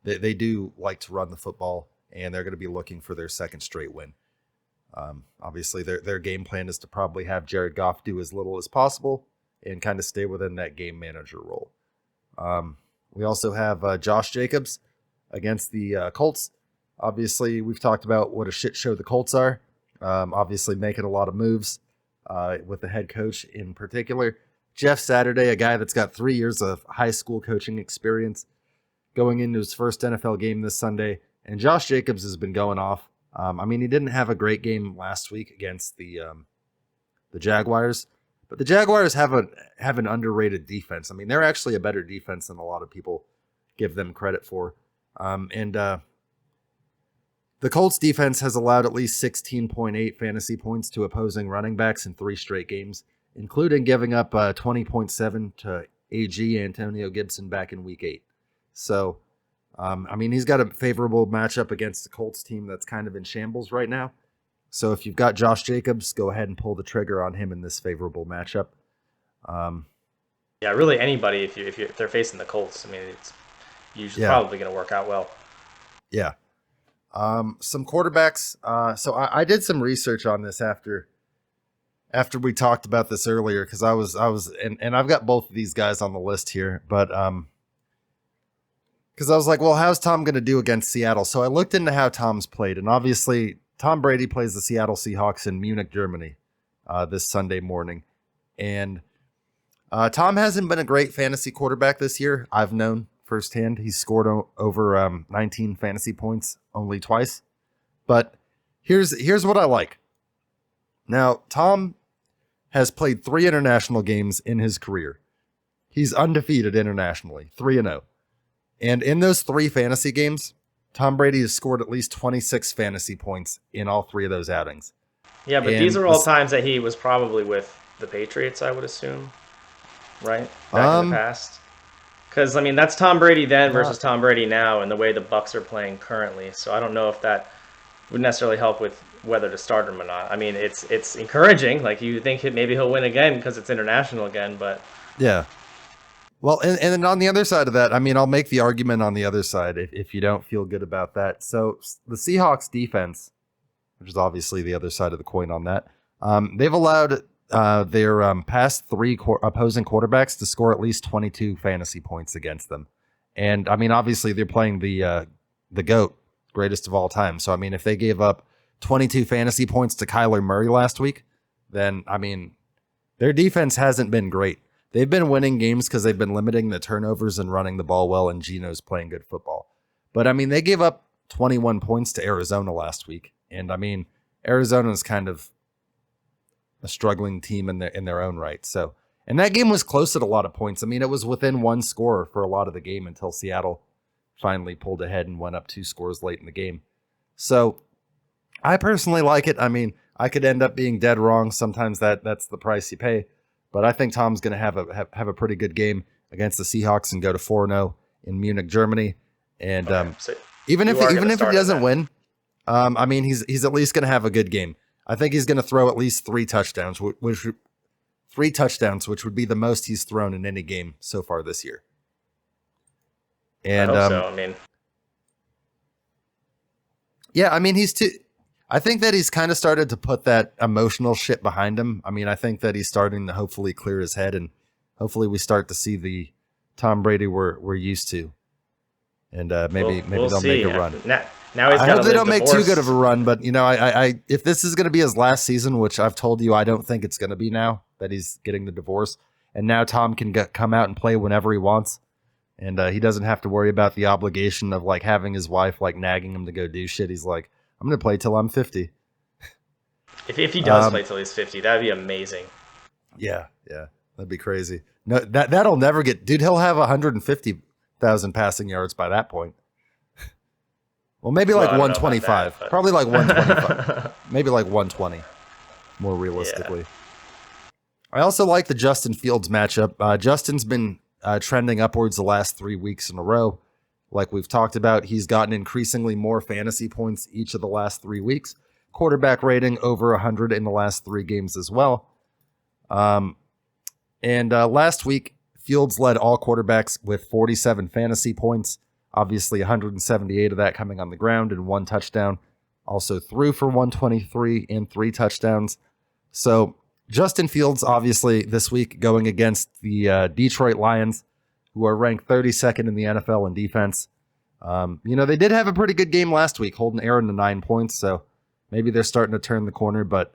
they do like to run the football, and they're going to be looking for their second straight win. Obviously, their game plan is to probably have Jared Goff do as little as possible and kind of stay within that game manager role. We also have Josh Jacobs against the Colts. Obviously, we've talked about what a shit show the Colts are. Obviously, making a lot of moves with the head coach in particular. Jeff Saturday, a guy that's got 3 years of high school coaching experience, going into his first NFL game this Sunday. And Josh Jacobs has been going off. He didn't have a great game last week against the Jaguars, but the Jaguars have an underrated defense. They're actually a better defense than a lot of people give them credit for. The Colts defense has allowed at least 16.8 fantasy points to opposing running backs in 3 straight games, including giving up 20.7 to AG Antonio Gibson back in week 8. So, he's got a favorable matchup against the Colts team that's kind of in shambles right now. So if you've got Josh Jacobs, go ahead and pull the trigger on him in this favorable matchup. Really anybody if they're facing the Colts, it's usually probably going to work out well. Yeah. Some quarterbacks. So I did some research on this after we talked about this earlier, because I was and I've got both of these guys on the list here, but because I was like, well, how's Tom going to do against Seattle? So I looked into how Tom's played, and obviously Tom Brady plays the Seattle Seahawks in Munich, Germany, this Sunday morning, and Tom hasn't been a great fantasy quarterback this year. I've known firsthand. He's scored over 19 fantasy points only twice. But here's what I like. Now, Tom has played 3 international games in his career. He's undefeated internationally, 3-0. And in those 3 fantasy games, Tom Brady has scored at least 26 fantasy points in all 3 of those outings. Yeah, but these are all times that he was probably with the Patriots, I would assume, right? Back in the past. Because, that's Tom Brady then versus Tom Brady now and the way the Bucs are playing currently. So I don't know if that would necessarily help with whether to start him or not. It's encouraging. You think maybe he'll win again because it's international again, but... Yeah. Well, and then on the other side of that, I'll make the argument on the other side if you don't feel good about that. So the Seahawks defense, which is obviously the other side of the coin on that, they've allowed their past 3 opposing quarterbacks to score at least 22 fantasy points against them. And obviously they're playing the GOAT, greatest of all time. So if they gave up 22 fantasy points to Kyler Murray last week, then their defense hasn't been great. they've been winning games because they've been limiting the turnovers and running the ball well, and Geno's playing good football. But I mean, they gave up 21 points to Arizona last week, and I mean, Arizona is kind of a struggling team in their own right. So, and that game was close at a lot of points. I mean, it was within one score for a lot of the game until Seattle finally pulled ahead and went up 2 scores late in the game. So, I personally like it. I mean, I could end up being dead wrong. Sometimes that's the price you pay. But I think Tom's going to have a pretty good game against the Seahawks and go to 4-0 in Munich, Germany. And So even if you are he gonna start doesn't on that. win, I mean, he's at least going to have a good game. I think he's going to throw at least 3 touchdowns, which would be the most he's thrown in any game so far this year. And I hope so. I mean, yeah, I mean, I think that he's kind of started to put that emotional shit behind him. I mean, I think that he's starting to hopefully clear his head, and hopefully we start to see the Tom Brady we're used to. And maybe we'll they'll see. make a run. Now he's I got hope they don't make too good of a run, but you know, I if this is going to be his last season, which I've told you I don't think it's going to be now that he's getting the divorce, and now Tom can come out and play whenever he wants, and he doesn't have to worry about the obligation of like having his wife like nagging him to go do shit. He's like, I'm going to play till I'm 50. If he does play till he's 50, that'd be amazing. Yeah, that'd be crazy. No, that'll never get, dude. He'll have 150,000 passing yards by that point. Well, maybe like I don't know about 125. that, but- Probably like 125. Maybe like 120, more realistically. I also like the Justin Fields matchup. Justin's been trending upwards the last 3 weeks in a row. Like we've talked about, he's gotten increasingly more fantasy points each of the last 3 weeks. Quarterback rating over 100 in the last 3 games as well. And last week, Fields led all quarterbacks with 47 fantasy points. Obviously, 178 of that coming on the ground and 1 touchdown. Also threw for 123 and 3 touchdowns. So Justin Fields, obviously, this week going against the Detroit Lions, who are ranked 32nd in the NFL in defense. They did have a pretty good game last week, holding Aaron to 9 points. So maybe they're starting to turn the corner, but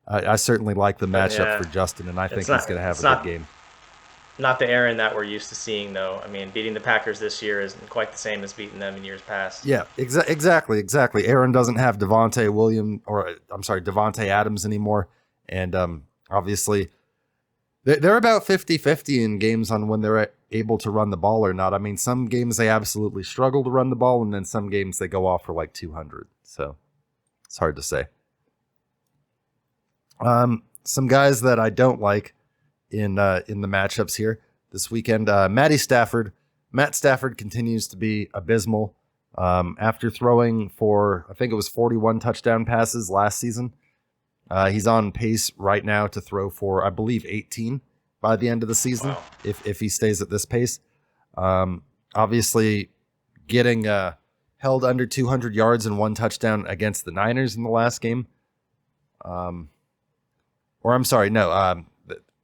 I certainly like the matchup for Justin, and I think he's going to have a good game. Not the Aaron that we're used to seeing, though. I mean, beating the Packers this year isn't quite the same as beating them in years past. Yeah, exactly. Aaron doesn't have Devontae Adams anymore. And obviously, they're about 50-50 in games on when they're able to run the ball or not. I mean, some games they absolutely struggle to run the ball, and then some games they go off for like 200. So it's hard to say. Some guys that I don't like in the matchups here this weekend. Matt Stafford continues to be abysmal. After throwing for, I think it was 41 touchdown passes last season, he's on pace right now to throw for, I believe, 18 by the end of the season. Wow. If he stays at this pace. Obviously, getting held under 200 yards and 1 touchdown against the Niners in the last game.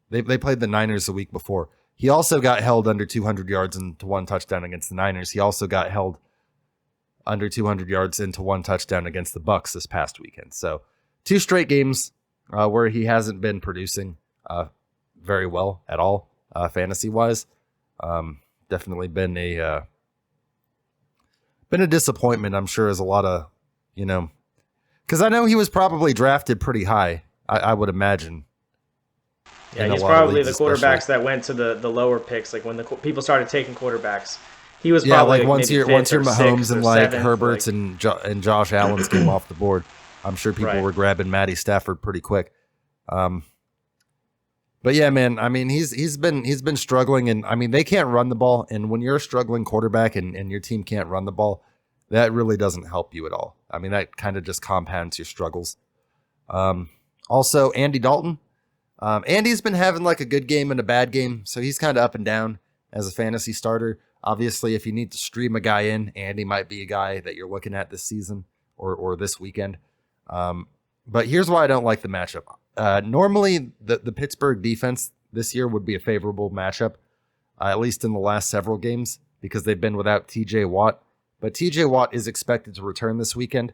They played the Niners the week before. He also got held under 200 yards into 1 touchdown against the Niners. He also got held under 200 yards into 1 touchdown against the Bucs this past weekend. So 2 straight games where he hasn't been producing very well at all, fantasy-wise. Definitely been a disappointment, I'm sure, as a lot of, because I know he was probably drafted pretty high, I would imagine. Yeah, he's probably the quarterbacks that went to the lower picks. Like when the people started taking quarterbacks, he was probably like once you're Mahomes and like seventh, Herbert's and Josh Allen's came off the board. I'm sure people were grabbing Matty Stafford pretty quick. But yeah, man, I mean he's been struggling, and I mean they can't run the ball, and when you're a struggling quarterback and your team can't run the ball, that really doesn't help you at all. I mean that kind of just compounds your struggles. Also, Andy Dalton. Andy's been having like a good game and a bad game, so he's kind of up and down as a fantasy starter. Obviously, if you need to stream a guy in, Andy might be a guy that you're looking at this season or this weekend. But here's why I don't like the matchup. Normally, the Pittsburgh defense this year would be a favorable matchup, at least in the last several games, because they've been without TJ Watt. But TJ Watt is expected to return this weekend.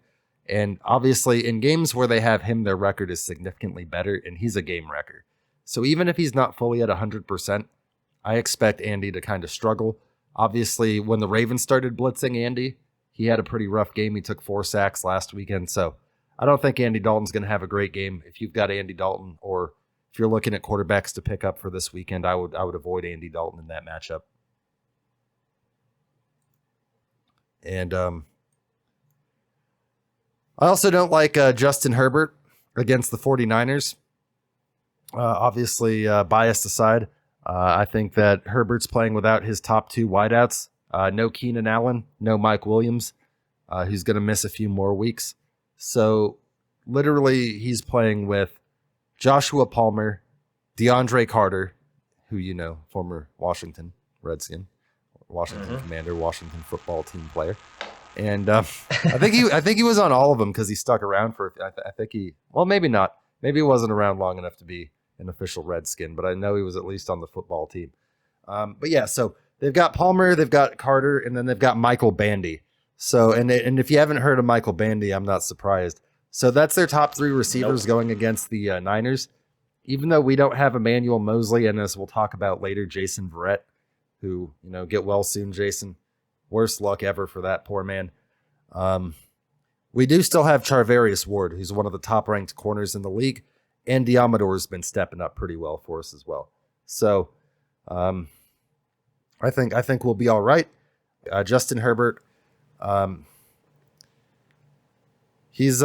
And obviously, in games where they have him, their record is significantly better, and he's a game wrecker. So even if he's not fully at 100%, I expect Andy to kind of struggle. Obviously, when the Ravens started blitzing Andy, he had a pretty rough game. He took 4 sacks last weekend. So I don't think Andy Dalton's going to have a great game. If you've got Andy Dalton, or if you're looking at quarterbacks to pick up for this weekend, I would avoid Andy Dalton in that matchup. And I also don't like Justin Herbert against the 49ers. Obviously, biased aside, I think that Herbert's playing without his top 2 wideouts. No Keenan Allen, no Mike Williams, who's going to miss a few more weeks. So literally he's playing with Joshua Palmer, DeAndre Carter, who you know, former Washington Redskin, Washington Commander, Washington football team player. And I think he was on all of them because he stuck around for, I think he, well, maybe not. Maybe he wasn't around long enough to be an official Redskin, but I know he was at least on the football team. But yeah, so they've got Palmer, they've got Carter, and then they've got Michael Bandy. So, and if you haven't heard of Michael Bandy, I'm not surprised. So that's their top 3 receivers going against the Niners. Even though we don't have Emmanuel Mosley, and as we'll talk about later, Jason Verrett, who, you know, get well soon, Jason. Worst luck ever for that poor man. We do still have Charvarius Ward, who's one of the top-ranked corners in the league, and Diamador's been stepping up pretty well for us as well. So, I think we'll be all right. Justin Herbert, he's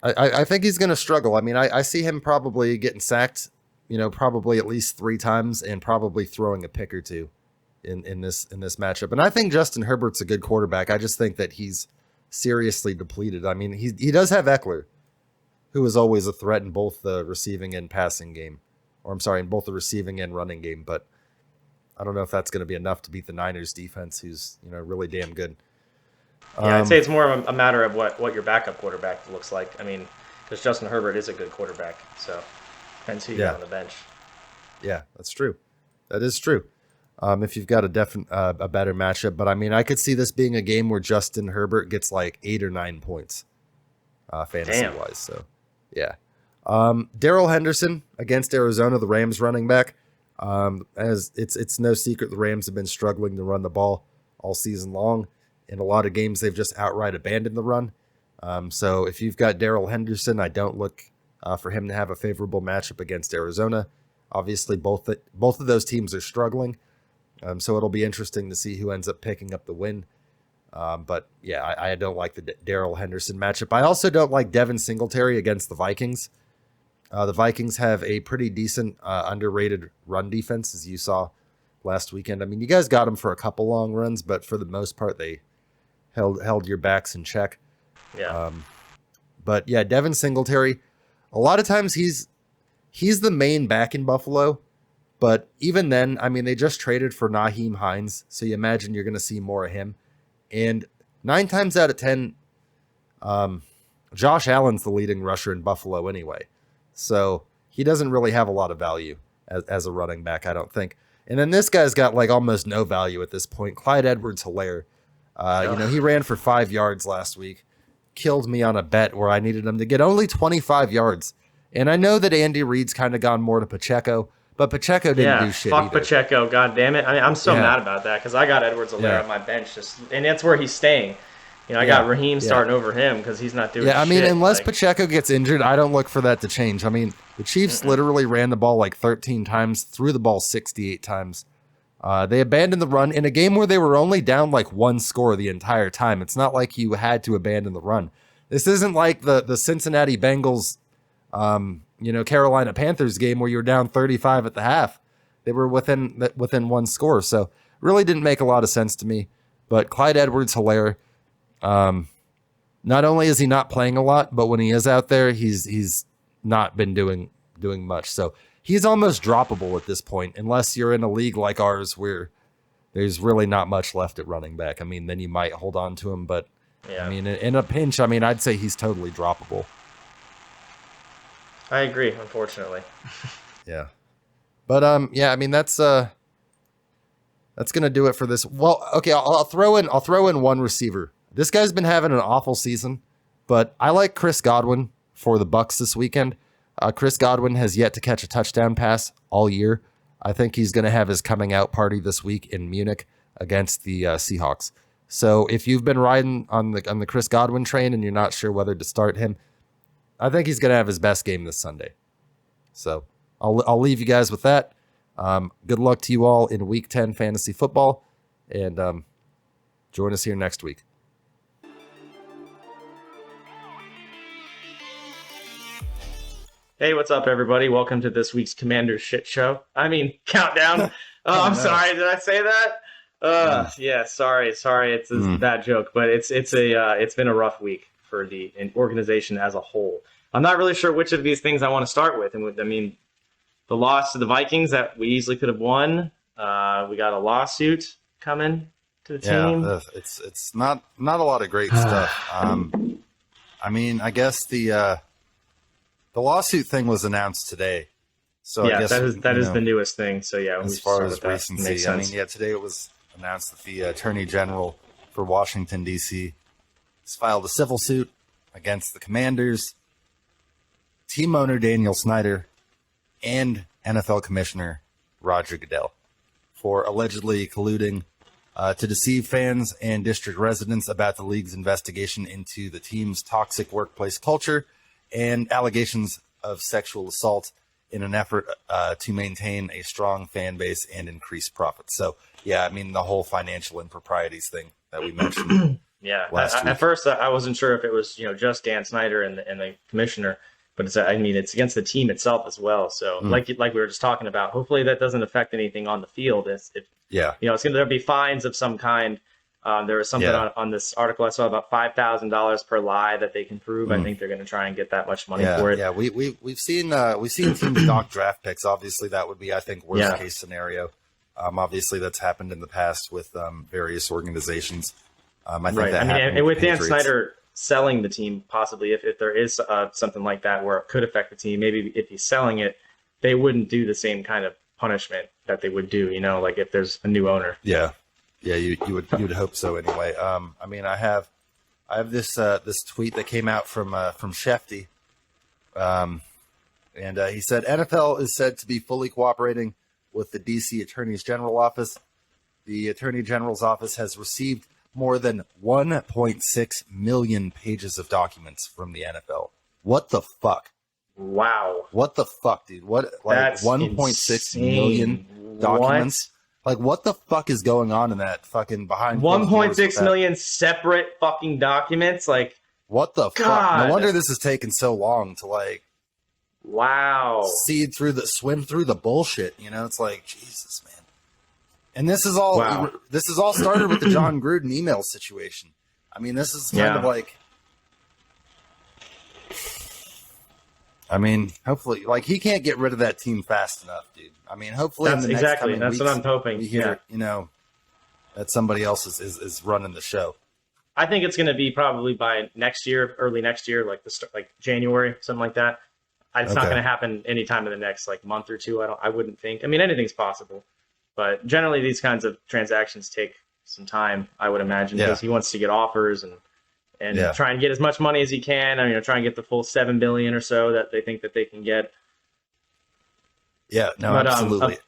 I think he's going to struggle. I mean, I see him probably getting sacked, you know, probably at least 3 times, and probably throwing a pick or 2 in this matchup. And I think Justin Herbert's a good quarterback. I just think that he's seriously depleted. I mean, he does have Eckler, who is always a threat in both the receiving and passing game, or I'm sorry, in both the receiving and running game. But I don't know if that's going to be enough to beat the Niners defense, who's, you know, really damn good. Yeah, I'd say it's more of a matter of what your backup quarterback looks like. I mean, because Justin Herbert is a good quarterback, so depends who you got on the bench. Yeah, that's true. That is true. If you've got a better matchup, but I mean, I could see this being a game where Justin Herbert gets like 8 or 9 points, fantasy wise. So, yeah. Darrell Henderson against Arizona, the Rams running back. As it's no secret, the Rams have been struggling to run the ball all season long. In a lot of games, they've just outright abandoned the run. So if you've got Darrell Henderson, I don't look for him to have a favorable matchup against Arizona. Obviously, both of those teams are struggling. So it'll be interesting to see who ends up picking up the win. But yeah, I don't like the Darrell Henderson matchup. I also don't like Devin Singletary against the Vikings. The Vikings have a pretty decent, underrated run defense, as you saw last weekend. I mean, you guys got them for a couple long runs, but for the most part, they held your backs in check. Yeah. But yeah, Devin Singletary, a lot of times he's the main back in Buffalo. But even then, I mean, they just traded for Nyheim Hines, so you imagine you're going to see more of him. And 9 times out of 10, Josh Allen's the leading rusher in Buffalo anyway. So he doesn't really have a lot of value as a running back, I don't think. And then this guy's got like almost no value at this point. Clyde Edwards-Helaire. You know, he ran for 5 yards last week. Killed me on a bet where I needed him to get only 25 yards. And I know that Andy Reid's kind of gone more to Pacheco, but Pacheco didn't do shit fuck either. Pacheco, god damn it. I mean, I'm so mad about that because I got Edwards-Helaire on my bench, and that's where he's staying. You know, I got Raheem starting over him because he's not doing shit. Yeah, I mean, unless Pacheco gets injured, I don't look for that to change. I mean, the Chiefs literally ran the ball like 13 times, threw the ball 68 times. They abandoned the run in a game where they were only down like 1 score the entire time. It's not like you had to abandon the run. This isn't like the Cincinnati Bengals, Carolina Panthers game where you're down 35 at the half. They were within 1 score, so really didn't make a lot of sense to me. But Clyde Edwards-Helaire, not only is he not playing a lot, but when he is out there, he's not been doing much. So he's almost droppable at this point, unless you're in a league like ours where there's really not much left at running back. I mean, then you might hold on to him, but I mean, in a pinch, I mean, I'd say he's totally droppable. I agree, unfortunately. Yeah. But I mean, that's gonna do it for this. Well, okay, I'll throw in one receiver. This guy's been having an awful season, but I like Chris Godwin for the Bucks this weekend. Chris Godwin has yet to catch a touchdown pass all year. I think he's going to have his coming out party this week in Munich against the Seahawks. So if you've been riding on the Chris Godwin train and you're not sure whether to start him, I think he's going to have his best game this Sunday. So I'll leave you guys with that. Good luck to you all in Week 10 fantasy football, and join us here next week. Hey, what's up, everybody? Welcome to this week's Commander's Shit Show. I mean, countdown. I'm sorry. Did I say that? Yeah, sorry. It's a bad joke, but it's been a rough week for the organization as a whole. I'm not really sure which of these things I want to start with. And I mean, the loss to the Vikings that we easily could have won. We got a lawsuit coming to the team. Yeah, it's not a lot of great stuff. I mean, I guess the lawsuit thing was announced today. So yeah, I guess that is the newest thing. So yeah, as far as recency, I mean, yeah, today it was announced that the Attorney General for Washington, D.C. has filed a civil suit against the Commanders, team owner Daniel Snyder, and NFL Commissioner Roger Goodell for allegedly colluding to deceive fans and district residents about the league's investigation into the team's toxic workplace culture and allegations of sexual assault in an effort to maintain a strong fan base and increase profits. So, yeah, I mean, the whole financial improprieties thing that we mentioned. Yeah, at first I wasn't sure if it was just Dan Snyder and the commissioner, but it's against the team itself as well. So like we were just talking about, hopefully that doesn't affect anything on the field. It's going to be fines of some kind. There was something on this article I saw about $5,000 per lie that they can prove. I think they're going to try and get that much money for it. Yeah, we've seen teams dock draft picks. Obviously, that would be, I think, worst case scenario. Obviously, that's happened in the past with various organizations. I think that happened and with Dan Patriots. Snyder selling the team, possibly if there is something like that where it could affect the team, maybe if he's selling it, they wouldn't do the same kind of punishment that they would do. Like if there's a new owner. Yeah. Yeah, you would hope so anyway. I mean, I have this tweet that came out from Shefty, and he said NFL is said to be fully cooperating with the DC Attorney General office. The Attorney General's office has received more than 1.6 million pages of documents from the NFL. What the fuck? Wow. What the fuck, dude? What, like, That's 1.6 million documents? Like, what the fuck is going on in that fucking behind 1.6 million separate fucking documents? Like, what the God. fuck? No wonder this is taking so long to, like, wow, swim through the bullshit. It's like, Jesus, man. And this is all started with the John Gruden email situation. I mean, this is kind of like, I mean, hopefully, like, he can't get rid of that team fast enough, dude. I mean, hopefully in the next coming weeks, what I'm hoping. We hear, that somebody else is running the show. I think it's going to be probably by next year, early next year, like January, something like that. It's not going to happen anytime in the next month or two. I wouldn't think. I mean, anything's possible, but generally these kinds of transactions take some time, I would imagine, because he wants to get offers and try and get as much money as he can. I mean, try and get the full $7 billion or so that they think that they can get. Yeah, no, absolutely.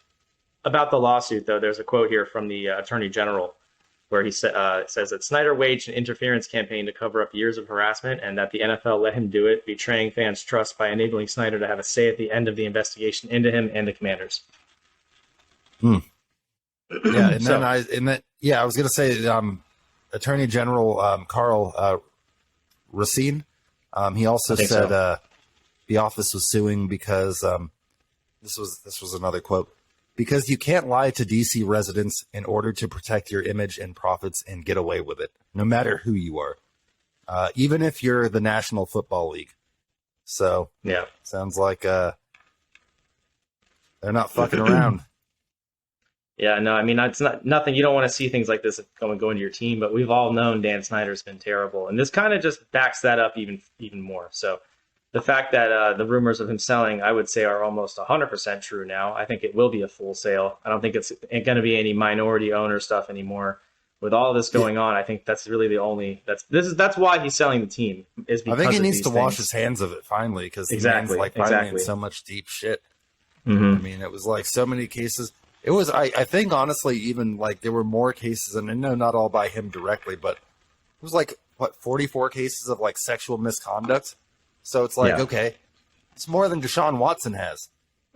About the lawsuit, though, there's a quote here from the Attorney General where he says that Snyder waged an interference campaign to cover up years of harassment and that the NFL let him do it, betraying fans' trust by enabling Snyder to have a say at the end of the investigation into him and the Commanders. Yeah, and I was going to say, Attorney General Carl Racine, he also said the office was suing because this was another quote, because you can't lie to DC residents in order to protect your image and profits and get away with it, no matter who you are, even if you're the National Football League. So yeah, sounds like they're not fucking around. Yeah, no, I mean, it's nothing. You don't want to see things like this go into your team, but we've all known Dan Snyder's been terrible, and this kind of just backs that up even more. So the fact that the rumors of him selling, I would say, are almost 100% true now. I think it will be a full sale. I don't think it's going to be any minority owner stuff anymore, with all this going on, I think that's really the only that's why he's selling the team is I because think he of needs these to wash things. his hands of it finally, because Exactly, like finally in exactly. so much deep shit. Mhm. I mean, it was like so many cases. It was, I think, honestly, even like there were more cases, and I know not all by him directly, but it was like, what, 44 cases of like sexual misconduct. So it's like, Yeah. okay, it's more than Deshaun Watson has.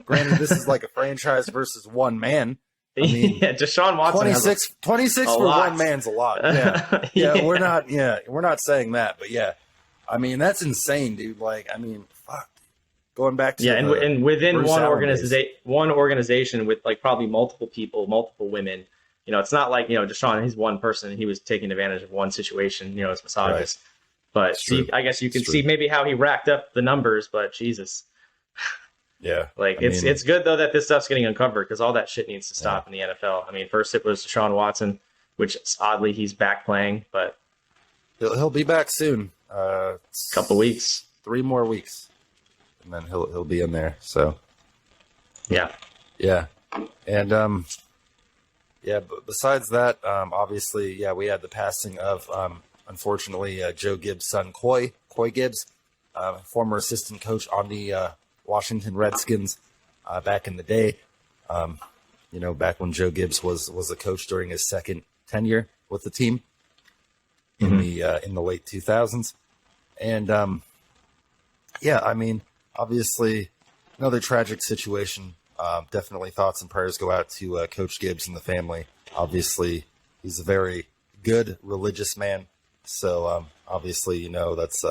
Granted, this is like a franchise versus one man. I mean, yeah, Deshaun Watson has 26 a for lot. one man's a lot. Yeah. Yeah. We're not saying that, but yeah. I mean, that's insane, dude. Like, I mean, fuck. Going back to Yeah, and within Bruce one Allen days. organization with like probably multiple people, multiple women. You know, it's not like, you know, Deshaun, he's one person and he was taking advantage of one situation, you know, as misogynist. But It's see, true. I guess you can It's see true. maybe how he racked up the numbers, but Jesus. Yeah. Like I mean, it's good though that this stuff's getting uncovered because all that shit needs to stop in the NFL. I mean, first it was Deshaun Watson, which oddly he's back playing, but he'll be back soon. couple weeks. 3 more weeks, and then he'll be in there. So Yeah. yeah, and yeah. But besides that, obviously, yeah, we had the passing of unfortunately Joe Gibbs' son, Coy Gibbs, former assistant coach on the Washington Redskins back in the day. You know, back when Joe Gibbs was a coach during his second tenure with the team in the late 2000s, and yeah, I mean, obviously, another tragic situation. Definitely thoughts and prayers go out to Coach Gibbs and the family. Obviously, he's a very good religious man, so obviously, you know, that's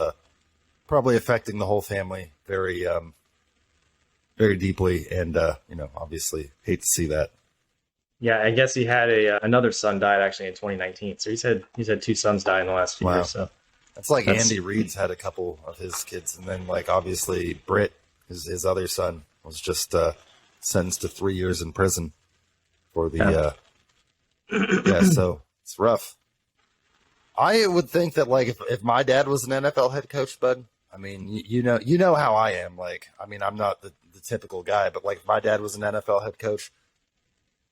probably affecting the whole family very, very deeply, and you know, obviously, hate to see that. Yeah, I guess he had another son died actually in 2019. So he's had 2 sons die in the last few Wow. years. So It's like That's- Andy Reid's had a couple of his kids, and then like obviously Britt, his other son, was just sentenced to 3 years in prison for the yeah. So it's rough. I would think that like if my dad was an NFL head coach, bud. I mean, you know how I am. Like, I mean, I'm not the typical guy, but like if my dad was an NFL head coach,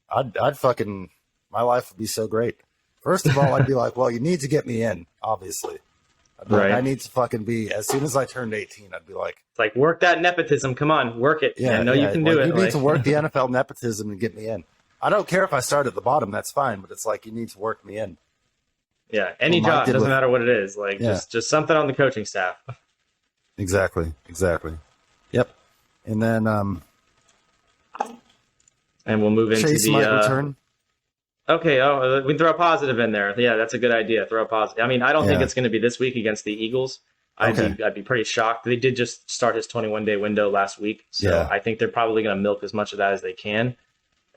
I'd fucking, my life would be so great. First of all, I'd be like, well, you need to get me in, obviously. I'd be like, Right. I need to fucking be, as soon as I turned 18, I'd be like, it's like work that nepotism. Come on, work it. yeah, I know you can do like, it. You need Like- to work the NFL nepotism and get me in. I don't care if I start at the bottom, that's fine, but it's like, you need to work me in. Yeah, any Well, Mike job did doesn't with- matter what it is. Like Yeah. just something on the coaching staff. Exactly. Yep. And then And we'll move into Chase the might return. Okay, we can throw a positive in there. Yeah, that's a good idea. Throw a positive. I mean, I don't think Yeah. it's going to be this week against the Eagles. Okay. I'd be pretty shocked. They did just start his 21-day window last week, so Yeah. I think they're probably going to milk as much of that as they can,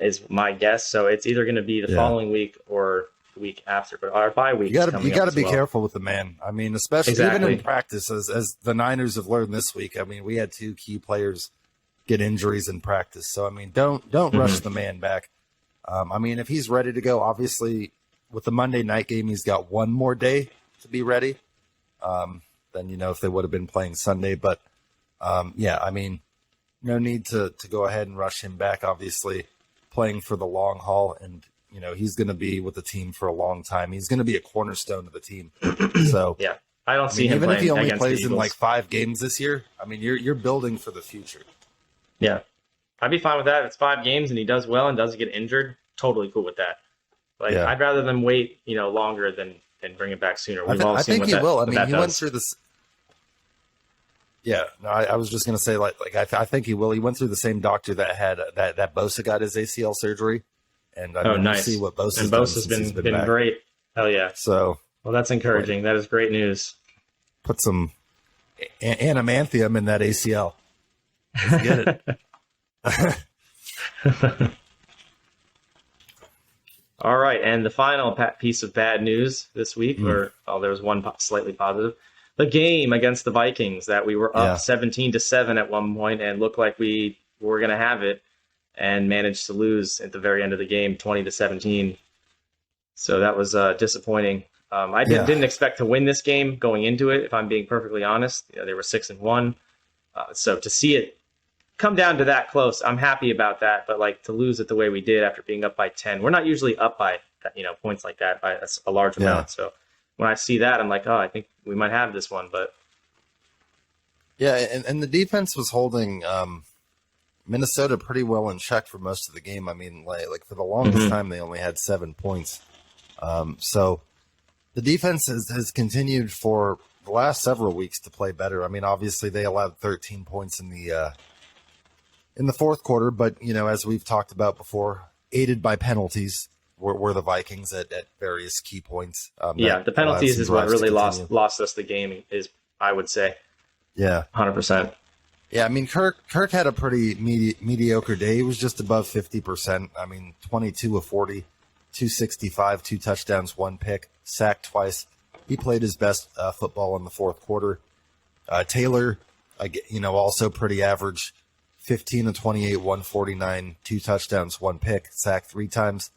is my guess. So it's either going to be the Yeah. following week or the week after, but our bye week. You is gotta coming be up as well. careful with the man. I mean, especially even Exactly. in practice, as the Niners have learned this week. I mean, we had 2 key players get injuries in practice, so I mean, don't rush the man back. I mean, if he's ready to go, obviously with the Monday night game, he's got 1 more day to be ready. Than you know if they would have been playing Sunday, but yeah, I mean, no need to go ahead and rush him back. Obviously, playing for the long haul, and you know he's going to be with the team for a long time. He's going to be a cornerstone of the team. So Yeah, I don't I see mean, him even if playing he only against plays the in Eagles. like 5 games this year, I mean, you're building for the future. Yeah, I'd be fine with that. If it's 5 games and he does well and doesn't get injured, totally cool with that. Like Yeah. I'd rather them wait, longer than bring it back sooner. I, We've all I seen think what he that, will. I what mean, that he went does. through this. Yeah, no, I was just going to say, like I think he will. He went through the same doctor that had that Bosa got his ACL surgery, and I mean, Oh, we'll nice. see what Bosa's And done Bosa's since he's been back. great. Hell yeah. So Well, that's encouraging. That is great news. put some animanthium in that ACL. Let's get it. All right, and the final piece of bad news this week, or there was one slightly positive. The game against the Vikings that we were Yeah. up 17-7 at one point and looked like we were going to have it, and managed to lose at the very end of the game, 20-17. So that was disappointing. I Yeah. didn't expect to win this game going into it, if I'm being perfectly honest. They were 6-1. So to see it come down to that close, I'm happy about that. But like to lose it the way we did after being up by 10, we're not usually up by points like that by a large amount. So when I see that, I'm like, oh, I think we might have this one. But Yeah, and the defense was holding Minnesota pretty well in check for most of the game. I mean, like for the longest time, they only had 7 points. So the defense has continued for the last several weeks to play better. I mean, obviously they allowed 13 points in the fourth quarter, but as we've talked about before, aided by penalties were the Vikings at various key points. the penalties is what really lost us the game. Is I would say, 100%. Yeah, I mean, Kirk had a pretty mediocre day. He was just above 50%. I mean, 22 of 40, 265, 2 touchdowns, 1 pick, sacked twice. He played his best football in the fourth quarter. Taylor, also pretty average, 15 of 28, 149, 2 touchdowns, 1 pick, sacked 3 times.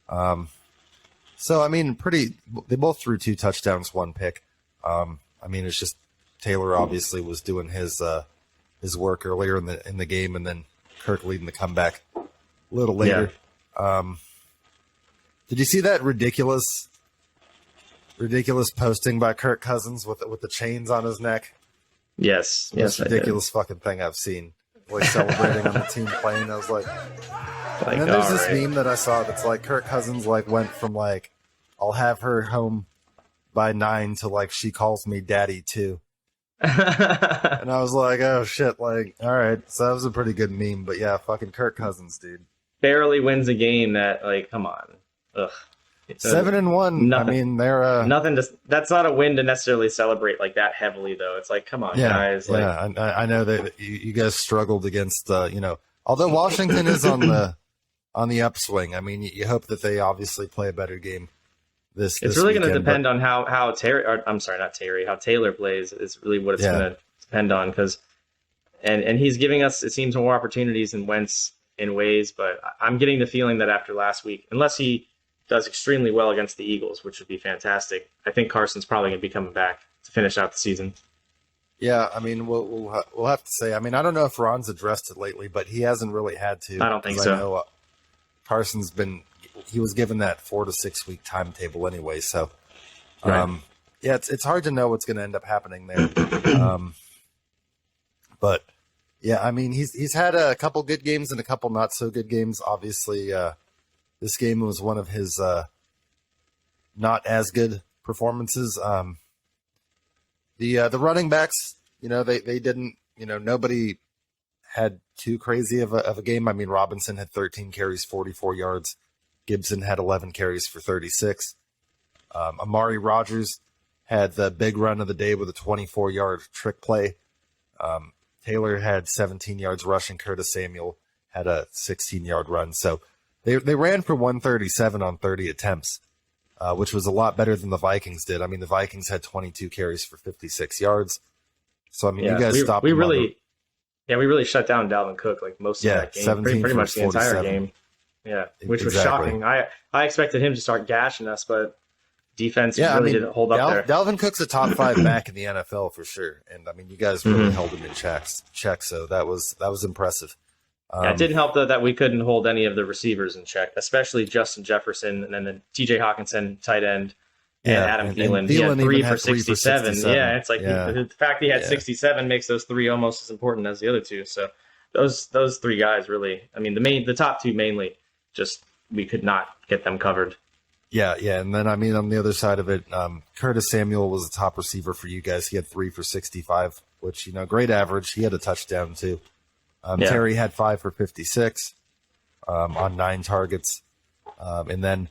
So, I mean, they both threw 2 touchdowns, 1 pick. I mean, it's just Taylor obviously was doing his work earlier in the game, and then Kirk leading the comeback a little later. Yeah. Did you see that ridiculous posting by Kirk Cousins with the chains on his neck? Yes, Most ridiculous fucking thing I've seen. Like celebrating on the team playing. I was like, and then there's this meme that I saw that's like Kirk Cousins went from I'll have her home by 9 to she calls me daddy too. And I was like, oh shit, all right. So that was a pretty good meme, but yeah, fucking Kirk Cousins, dude. Barely wins a game that come on. Ugh. 7-1. Nothing, I mean, they're nothing. That's not a win to necessarily celebrate that heavily, though. It's come on, guys. Yeah, I know that you guys struggled against, although Washington is on the upswing. I mean, you hope that they obviously play a better game. It's really going to depend on how Taylor plays is really what it's going to depend on, because and he's giving us, it seems, more opportunities than Wentz in ways, but I'm getting the feeling that after last week, unless he does extremely well against the Eagles, which would be fantastic, I think Carson's probably going to be coming back to finish out the season. Yeah, I mean, we'll have to say. I mean, I don't know if Ron's addressed it lately, but he hasn't really had to. I don't think so. I know Carson's he was given that 4 to 6 week timetable anyway, so right. It's hard to know what's going to end up happening there. But yeah, I mean, he's had a couple good games and a couple not so good games. Obviously, this game was one of his not as good performances. The running backs, they didn't, nobody had too crazy of a game. I mean, Robinson had 13 carries, 44 yards. Gibson had 11 carries for 36. Amari Rogers had the big run of the day with a 24-yard trick play. Taylor had 17 yards rushing. Curtis Samuel had a 16-yard run. So they ran for 137 on 30 attempts, which was a lot better than the Vikings did. I mean, the Vikings had 22 carries for 56 yards. So, I mean, you guys stopped. We really shut down Dalvin Cook most of that game. Pretty much the entire game. Yeah, which was shocking. I expected him to start gashing us, but defense didn't hold up there. Dalvin Cook's a top 5 back in the NFL for sure, and I mean, you guys really held him in check. So that was impressive. It didn't help though that we couldn't hold any of the receivers in check, especially Justin Jefferson and then T.J. Hawkinson, tight end, and Adam Thielen. He had 3 for 67. Yeah, it's the fact he had 67 makes those 3 almost as important as the other 2. So those 3 guys really, I mean, the top 2 mainly, just we could not get them covered. Yeah, and then I mean on the other side of it, Curtis Samuel was the top receiver for you guys. He had 3 for 65, which great average. He had a touchdown too. Terry had 5 for 56 on 9 targets, and then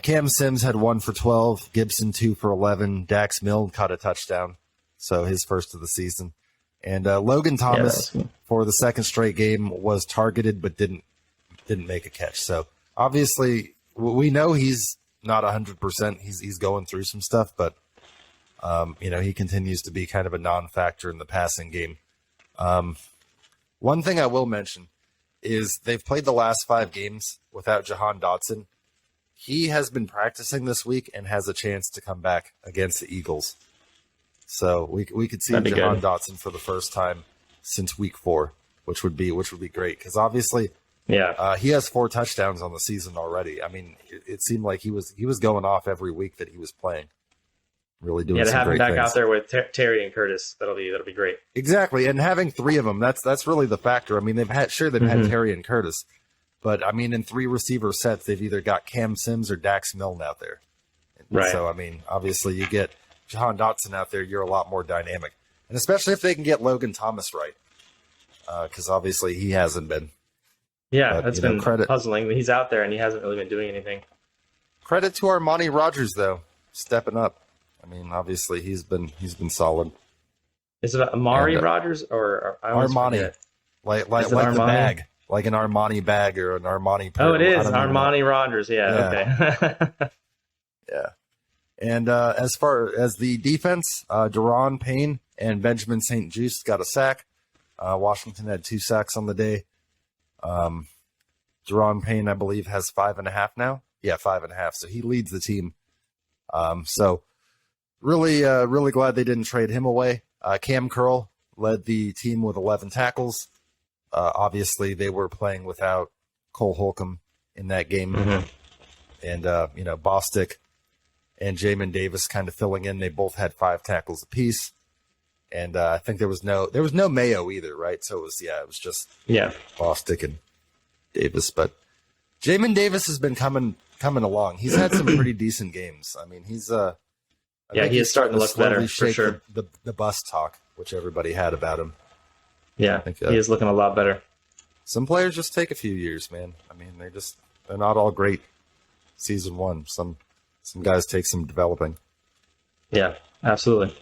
Cam Sims had 1 for 12. Gibson 2 for 11. Dax Milne caught a touchdown, so his first of the season. And Logan Thomas for the second straight game was targeted but didn't make a catch. So obviously we know he's not 100%. He's going through some stuff, but he continues to be kind of a non-factor in the passing game. One thing I will mention is they've played the last 5 games without Jahan Dotson. He has been practicing this week and has a chance to come back against the Eagles. So we could see Jahan Dotson for the first time since week 4, which would be great, because obviously Yeah. He has 4 touchdowns on the season already. I mean, it seemed like he was going off every week that he was playing. Really doing Yeah, to some have him great back things. out there with Terry and Curtis, that'll be great. Exactly, and having 3 of them, that's really the factor. I mean, they've had Terry and Curtis, but I mean, in 3 receiver sets, they've either got Cam Sims or Dax Milne out there. Right. So I mean, obviously, you get Jahan Dotson out there, you're a lot more dynamic, and especially if they can get Logan Thomas right, because obviously he hasn't been. Yeah, But, that's you know, been credit- puzzling. He's out there and he hasn't really been doing anything. Credit to Armani Rogers though, stepping up. I mean, obviously he's been solid. Is it Amari And, Rogers or I always Armani, forget. like Is it the Armani? bag, like an Armani bag or an Armani. Oh, it pearl. I is don't even know. Armani Rogers. Yeah. Okay. Yeah. And as far as the defense, Deron Payne and Benjamin St. Juste got a sack. Washington had 2 sacks on the day. Deron Payne, I believe, has 5.5 now. Yeah, 5.5. So he leads the team. So really glad they didn't trade him away. Cam Curl led the team with 11 tackles. Obviously, they were playing without Cole Holcomb in that game. Mhm. And, Bostic and Jamin Davis kind of filling in. They both had 5 tackles apiece. And I think there was no Mayo either, right? So it was just Yeah. Bostic and Davis. But Jamin Davis has been coming along. He's had some pretty decent games. I mean, he's I Yeah, think he he's is starting to look better, slowly for shake sure. The bus talk, which everybody had about him. Yeah. think, He is looking a lot better. Some players just take a few years, man. I mean, they're not all great season 1. Some guys take some developing. Yeah, absolutely.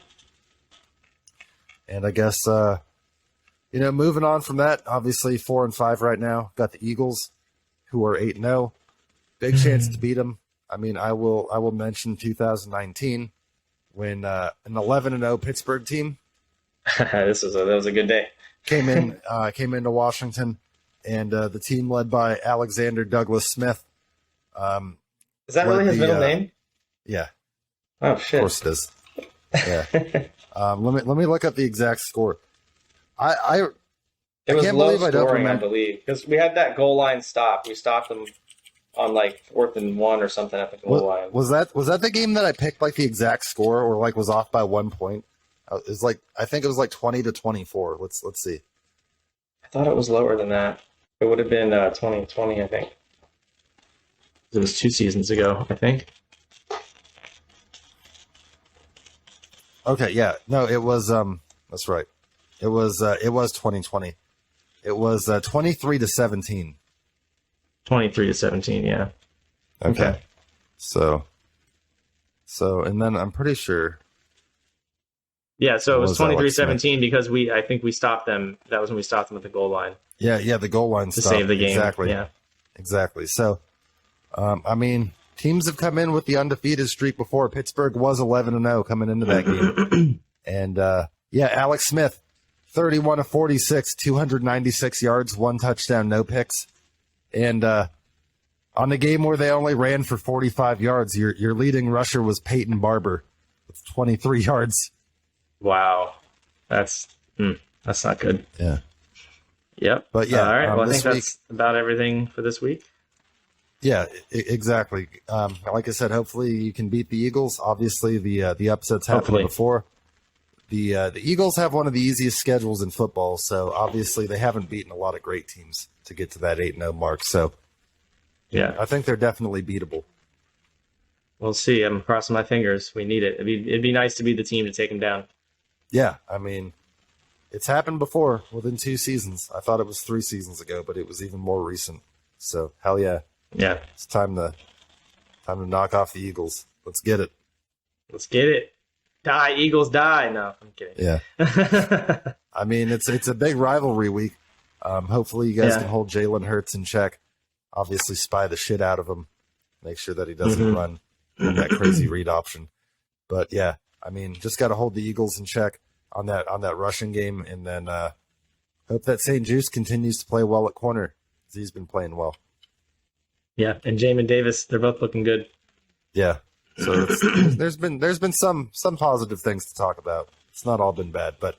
And I guess moving on from that, obviously 4-5 right now. Got the Eagles, who are 8-0. Big chance to beat them. I mean, I will mention 2019 when an 11-0 Pittsburgh team that was a good day. came into Washington, and the team led by Alexander Douglas Smith. Is that really his middle name? Yeah, Oh of shit. course it is. Yeah. Let me look up the exact score. I It was can't low believe I don't scoring, I remember. believe, because we had that goal line stop. We stopped them on like 4th and 1 or something at the goal line. was that the game that I picked like the exact score or like was off by 1 point? It was like I think it was like 20-24. Let's see. I thought it was lower than that. It would have been 2020, I think. It was 2 seasons ago, I think. Okay, yeah, no, it was that's right. It was 2020. It was 23-17. 23-17, yeah. Okay. So and then I'm pretty sure. Yeah, so it was What was that, 23-17 because I think we stopped them. That was when we stopped them at the goal line Yeah, the goal line to stop. save the game. Exactly. Yeah. Exactly. So, I mean, teams have come in with the undefeated streak before. Pittsburgh was 11-0 coming into that game. And, Alex Smith, 31 of 46, 296 yards, 1 touchdown, no picks. And on the game where they only ran for 45 yards, your leading rusher was Peyton Barber with 23 yards. Wow. That's not good. Yeah. Yep. But, yeah, All right. Well, I this think that's about everything for this week. Yeah, exactly. Like I said, hopefully you can beat the Eagles. Obviously, the upsets happened Hopefully. before. The Eagles have one of the easiest schedules in football, so obviously they haven't beaten a lot of great teams to get to that 8-0 mark. So Yeah. I think they're definitely beatable. We'll see. I'm crossing my fingers. We need it. It'd be nice to be the team to take them down. Yeah, I mean, it's happened before within 2 seasons. I thought it was 3 seasons ago, but it was even more recent. So hell yeah, Yeah. it's time to knock off the Eagles. Let's get it. Let's get it. Die, Eagles, die. No, I'm kidding. Yeah. I mean, it's a big rivalry week. Hopefully, you guys Yeah. can hold Jalen Hurts in check. Obviously, spy the shit out of him. Make sure that he doesn't Mhm. run that crazy read option. But yeah, I mean, just got to hold the Eagles in check on that rushing game, and then hope that St. Juste continues to play well at corner, 'cause he's been playing well. Yeah, and Jamin Davis, they're both looking good. Yeah. So there's been some positive things to talk about. It's not all been bad, but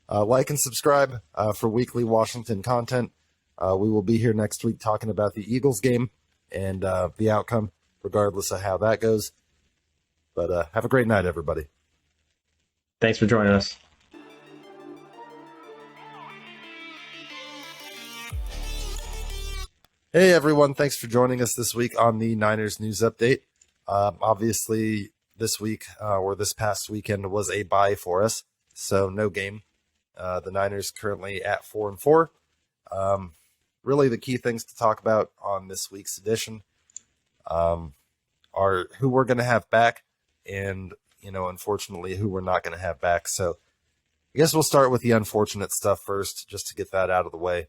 like and subscribe for weekly Washington content. We will be here next week talking about the Eagles game and the outcome, regardless of how that goes. But have a great night, everybody. Thanks for joining us. Hey, everyone. Thanks for joining us this week on the Niners News Update. Obviously, this week or this past weekend was a bye for us, so no game. The Niners currently at 4-4. Really, the key things to talk about on this week's edition are who we're going to have back and, unfortunately, who we're not going to have back. So I guess we'll start with the unfortunate stuff first, just to get that out of the way.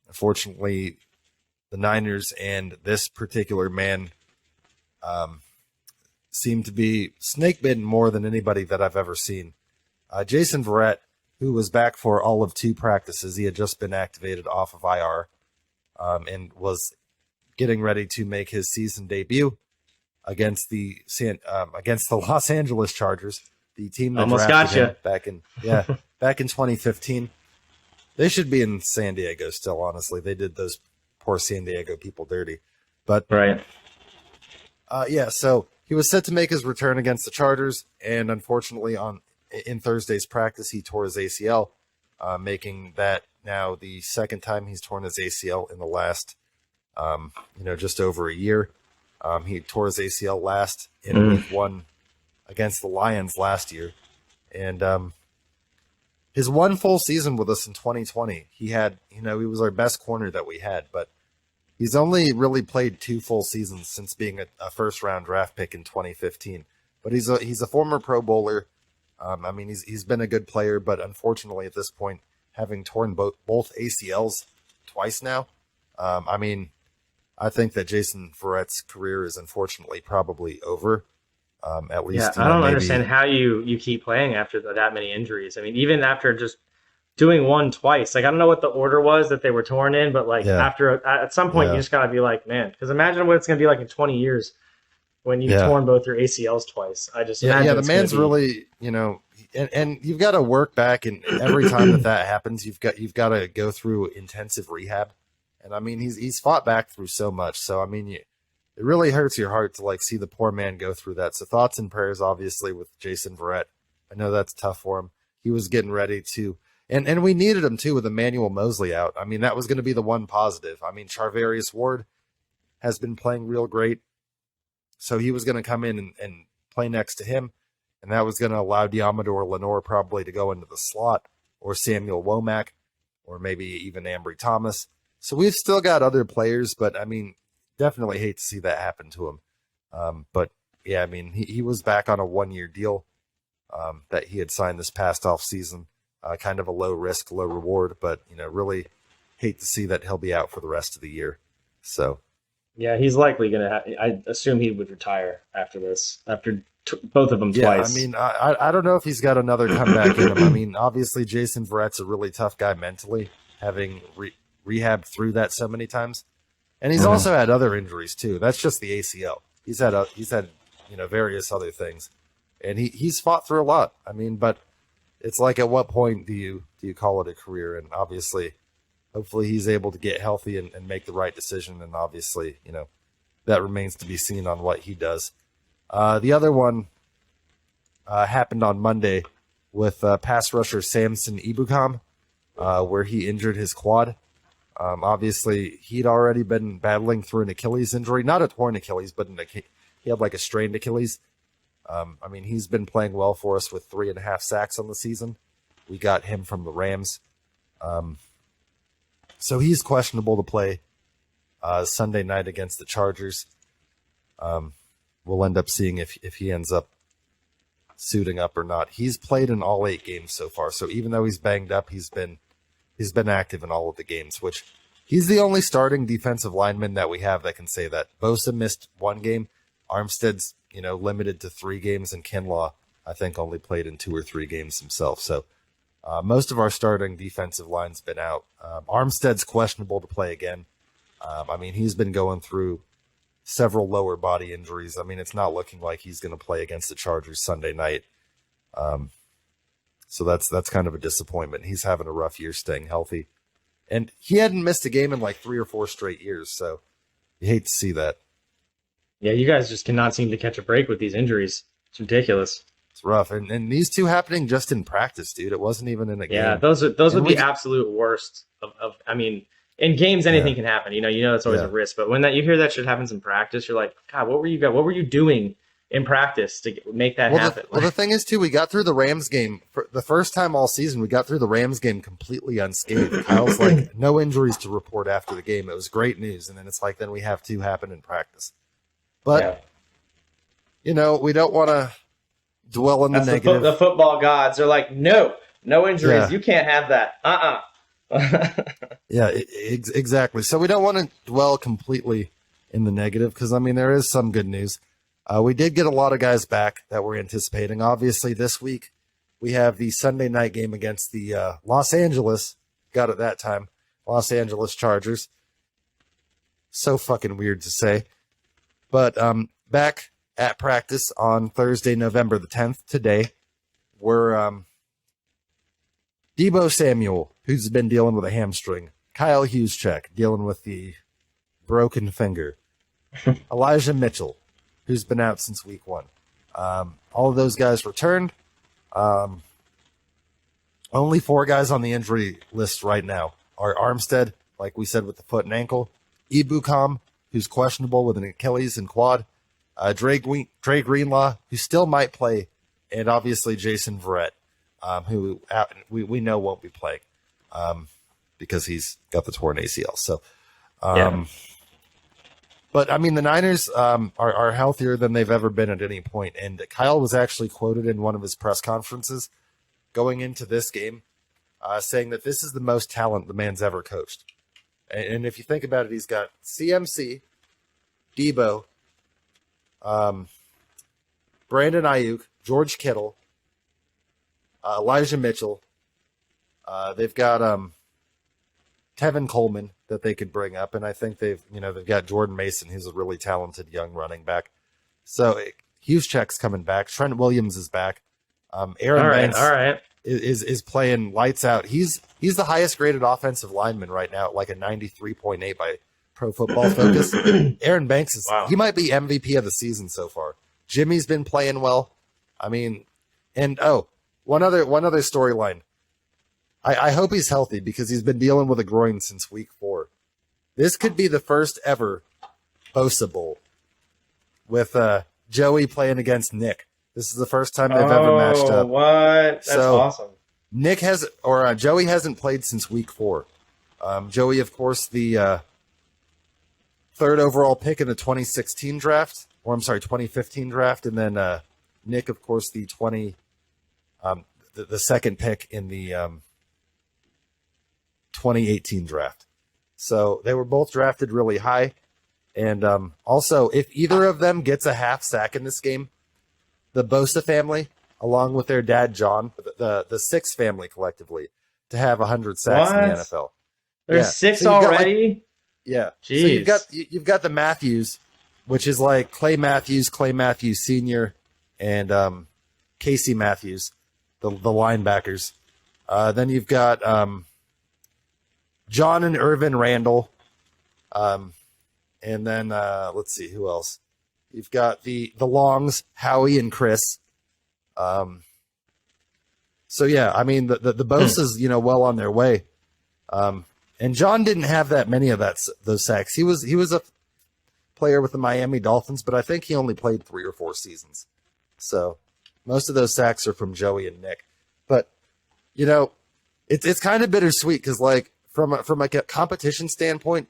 Unfortunately, the Niners and this particular man seem to be snake bitten more than anybody that I've ever seen. Jason Verrett, who was back for all of 2 practices, he had just been activated off of IR and was getting ready to make his season debut against the Los Angeles Chargers, the team that almost drafted got him back in 2015. They should be in San Diego still, honestly. They did those poor San Diego people dirty. But Right. So he was set to make his return against the Chargers, and unfortunately in Thursday's practice, he tore his ACL, making that now the second time he's torn his ACL in the last, just over a year. He tore his ACL last in week 1 against the Lions last year. And his one full season with us in 2020, he had, he was our best corner that we had, but he's only really played 2 full seasons since being a first-round draft pick in 2015. But he's a former Pro Bowler. He's been a good player, but unfortunately at this point, having torn both ACLs twice now, I think that Jason Verrett's career is unfortunately probably over. At least, I don't understand how you keep playing after that many injuries. I mean, even after just doing one twice, like I don't know what the order was that they were torn in, but after at some point you just gotta be like, man, because imagine what it's gonna be like in 20 years when you've torn both your ACLs twice. I just imagine the man's really, and you've got to work back, and every time that happens, you've got to go through intensive rehab. And he's fought back through so much. So it really hurts your heart to see the poor man go through that. So thoughts and prayers, obviously, with Jason Verrett. I know that's tough for him. He was getting ready to, and we needed him too with Emmanuel Mosley out. That was going to be the one positive. Charvarius Ward has been playing real great. So he was going to come in and play next to him. And that was going to allow Diamador Lenore probably to go into the slot, or Samuel Womack, or maybe even Ambry Thomas. So we've still got other players, but definitely hate to see that happen to him. He was back on a 1-year deal that he had signed this past off season, kind of a low risk, low reward, but really hate to see that he'll be out for the rest of the year. So yeah, he's likely gonna. I assume he would retire after this, after both of them twice. I don't know if he's got another comeback in him. Obviously Jason Verrett's a really tough guy mentally, having rehab through that so many times, and he's also had other injuries too. That's just the ACL. He's had various other things, and he's fought through a lot. But it's like, at what point do you call it a career? And obviously, hopefully he's able to get healthy and make the right decision. And obviously, that remains to be seen on what he does. The other one happened on Monday with pass rusher Samson Ebukam, where he injured his quad. Obviously, he'd already been battling through an Achilles injury, not a torn Achilles, but he had a strained Achilles. He's been playing well for us with 3.5 sacks on the season. We got him from the Rams. So he's questionable to play Sunday night against the Chargers. We'll end up seeing if he ends up suiting up or not. He's played in all 8 games so far. So even though he's banged up, he's been active in all of the games, which he's the only starting defensive lineman that we have that can say that. Bosa missed 1 game. Armstead's, limited to 3 games, and Kinlaw, I think, only played in 2 or 3 games himself. So most of our starting defensive line's been out. Armstead's questionable to play again. He's been going through several lower body injuries. It's not looking like he's going to play against the Chargers Sunday night. So that's kind of a disappointment. He's having a rough year staying healthy. And he hadn't missed a game in like 3 or 4 straight years. So you hate to see that. Yeah, you guys just cannot seem to catch a break with these injuries. It's ridiculous. It's rough. And these two happening just in practice, dude. It wasn't even in a game. Yeah, those would be we- absolute worst of I mean, in games anything can happen. You know it's always a risk. But when you hear that shit happens in practice, you're like, God, what were you doing in practice to make that happen? The thing is, too, we got through the Rams game for the first time all season. We got through the Rams game completely unscathed. Kyle's like, no injuries to report after the game. It was great news. And then it's like, then we have 2 happen in practice. But, we don't want to dwell on the negative. The football gods are like, no injuries. Yeah. You can't have that. Yeah, exactly. So we don't want to dwell completely in the negative because, I mean, there is some good news. We did get a lot of guys back that we're anticipating. Obviously, this week we have the Sunday night game against the Los Angeles Chargers. So fucking weird to say. But back at practice on Thursday, November the 10th, today, we're Debo Samuel, who's been dealing with a hamstring. Kyle Juszczyk, dealing with the broken finger. Elijah Mitchell, who's been out since week 1. All of those guys returned. Only 4 guys on the injury list right now are Armstead, like we said, with the foot and ankle. Ebukam, who's questionable with an Achilles and quad. Dre Greenlaw, who still might play. And obviously Jason Verrett, who we know won't be playing because he's got the torn ACL. So, But, I mean, the Niners are healthier than they've ever been at any point. And Kyle was actually quoted in one of his press conferences going into this game saying that this is the most talent the man's ever coached. And if you think about it, he's got CMC, Debo, Brandon Ayuk, George Kittle, Elijah Mitchell. They've got Tevin Coleman that they could bring up, and I think they've got Jordan Mason, who's a really talented young running back. So Juszczyk's coming back. Trent Williams is back. Aaron Banks is playing lights out. He's the highest graded offensive lineman right now, at like a 93.8 by Pro Football Focus. Aaron Banks he might be MVP of the season so far. Jimmy's been playing well. I mean, and one other storyline. I hope he's healthy because he's been dealing with a groin since week 4. This could be the first ever Bosa Bowl with Joey playing against Nick. This is the first time they've ever matched up. What? That's awesome. Joey hasn't played since week 4. Joey, of course, the 3rd overall pick in the 2015 draft, and then Nick, of course, the 2nd pick in the 2018 draft. So they were both drafted really high. And also, if either of them gets a half sack in this game, the Bosa family, along with their dad, John, the Six family collectively, to have 100 sacks in the NFL. There's 6 already? Yeah. Jeez. So you've got the Matthews, which is like Clay Matthews Sr., and Casey Matthews, the linebackers. Then you've got John and Irvin Randall. And then let's see who else. You've got the Longs, Howie and Chris. So yeah, I mean the Bosa's well on their way. And John didn't have that many of those sacks. He was a player with the Miami Dolphins, but I think he only played 3 or 4 seasons. So most of those sacks are from Joey and Nick. But it's kind of bittersweet because like from a competition standpoint,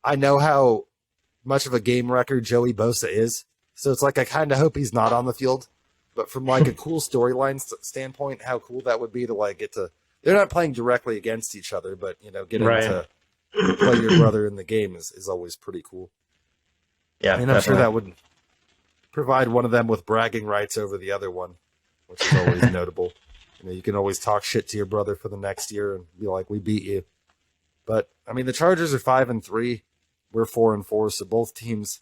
I know how much of a game record Joey Bosa is. So it's like I kind of hope he's not on the field. But from like a cool storyline standpoint, how cool that would be to like get to. They're not playing directly against each other, but getting to play your brother in the game is always pretty cool. Yeah, and I'm sure that would provide one of them with bragging rights over the other one, which is always notable. You can always talk shit to your brother for the next year and be like, "We beat you." But I mean, the Chargers are 5-3. We're 4-4. So both teams,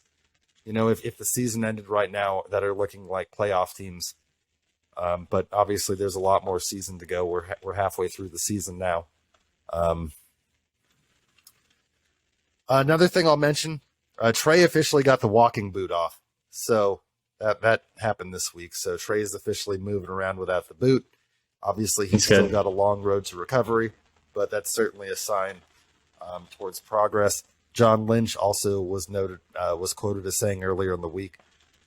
if the season ended right now, that are looking like playoff teams. But obviously, there's a lot more season to go. We're halfway through the season now. Another thing I'll mention, Trey officially got the walking boot off. So that happened this week. So Trey is officially moving around without the boot. Obviously, he's That's still good. got a long road to recovery, but that's certainly a sign towards progress. John Lynch also was quoted as saying earlier in the week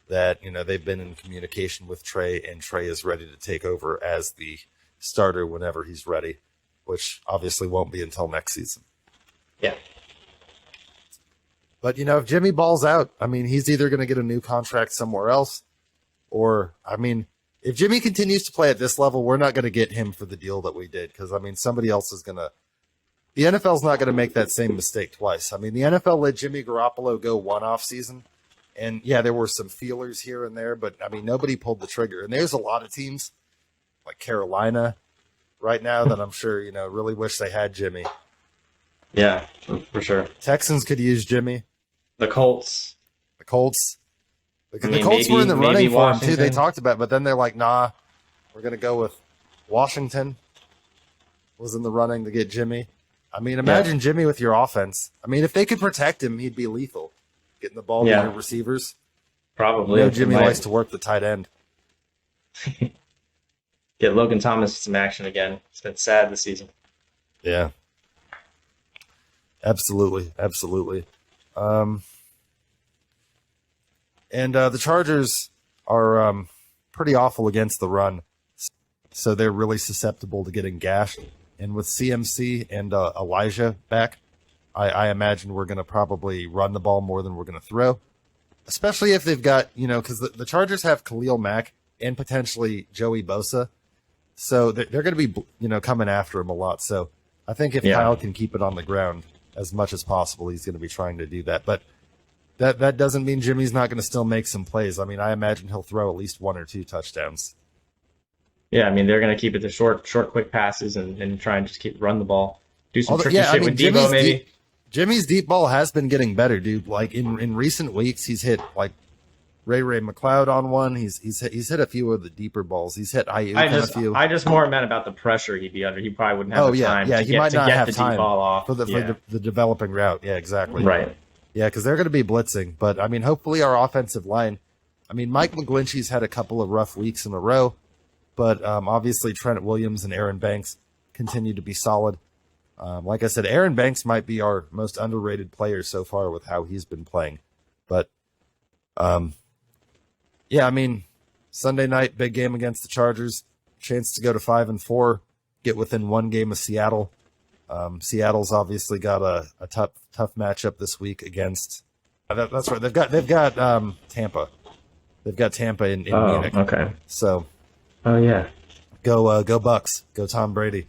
that, you know, they've been in communication with Trey, and Trey is ready to take over as the starter whenever he's ready, which obviously won't be until next season. Yeah. But, you know, if Jimmy balls out, I mean, he's either going to get a new contract somewhere else, or, I mean, if Jimmy continues to play at this level, we're not going to get him for the deal that we did, because, I mean, somebody else is going to – the NFL's not going to make that same mistake twice. I mean, the NFL let Jimmy Garoppolo go one off season, and, yeah, there were some feelers here and there, but, I mean, nobody pulled the trigger. And there's a lot of teams, like Carolina right now, that I'm sure, you know, really wish they had Jimmy. Yeah, for sure. Texans could use Jimmy. The Colts. The Colts. The I mean, Colts were in the maybe running for him, too. They Washington. talked about it, but then they're like, nah, we're going to go with Washington was in the running to get Jimmy. I mean, imagine Jimmy with your offense. I mean, if they could protect him, he'd be lethal. Getting the ball to Yeah. your receivers. Probably. You know, Jimmy Might likes to work the tight end. get Logan Thomas some action again. It's been sad this season. Yeah. Absolutely. Absolutely. And the Chargers are pretty awful against the run, so they're really susceptible to getting gashed. And with CMC and Elijah back, I imagine we're going to probably run the ball more than we're going to throw, especially if they've got, you know, because the Chargers have Khalil Mack and potentially Joey Bosa, so they're going to be, you know, coming after him a lot. So I think if Kyle can keep it on the ground as much as possible, he's going to be trying to do that. But that doesn't mean Jimmy's not going to still make some plays. I mean, I imagine he'll throw at least 1 or 2 touchdowns. Yeah, I mean, they're going to keep it to short, quick passes and try and just keep run the ball. Do some tricky shit with Debo, maybe. Jimmy's deep ball has been getting better, dude. Like in recent weeks, he's hit like Ray McLeod on one. He's hit a few of the deeper balls. He's hit Ayuk on a few. I just more meant about the pressure he'd be under. He probably wouldn't have the time to he get, might to not get have the time deep ball off. for the developing route. Yeah, exactly. Right. Yeah, because they're going to be blitzing. But, I mean, hopefully our offensive line – I mean, Mike McGlinchey's had a couple of rough weeks in a row, but obviously Trent Williams and Aaron Banks continue to be solid. Like I said, Aaron Banks might be our most underrated player so far with how he's been playing. But, yeah, I mean, Sunday night, big game against the Chargers. Chance to go to 5-4, get within 1 game of Seattle. Seattle's obviously got a tough matchup this week against. That's right. They've got Tampa. They've got Tampa in Munich. Okay. So, yeah. go Bucks. Go Tom Brady.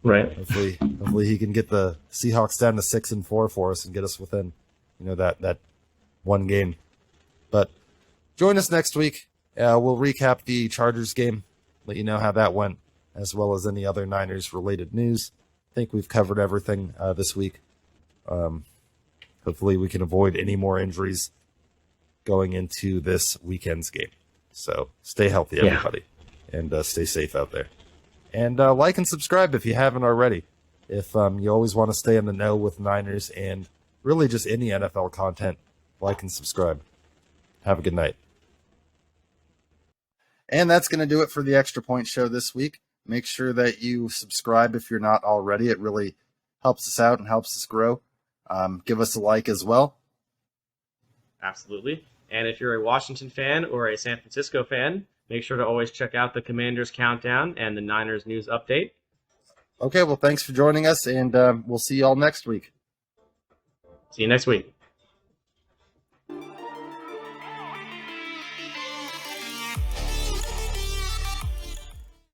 Right. Hopefully he can get the Seahawks down to 6-4 for us and get us within, you know, that 1 game. But join us next week. We'll recap the Chargers game, let you know how that went, as well as any other Niners related news. I think we've covered everything this week. Hopefully we can avoid any more injuries going into this weekend's game. So stay healthy, everybody, and stay safe out there. And like and subscribe if you haven't already. If you always want to stay in the know with Niners and really just any NFL content, like and subscribe. Have a good night. And that's going to do it for the Extra Point Show this week. Make sure that you subscribe if you're not already. It really helps us out and helps us grow. Give us a like as well. Absolutely. And if you're a Washington fan or a San Francisco fan, make sure to always check out the Commanders Countdown and the Niners News Update. Okay, well, thanks for joining us, and we'll see you all next week. See you next week.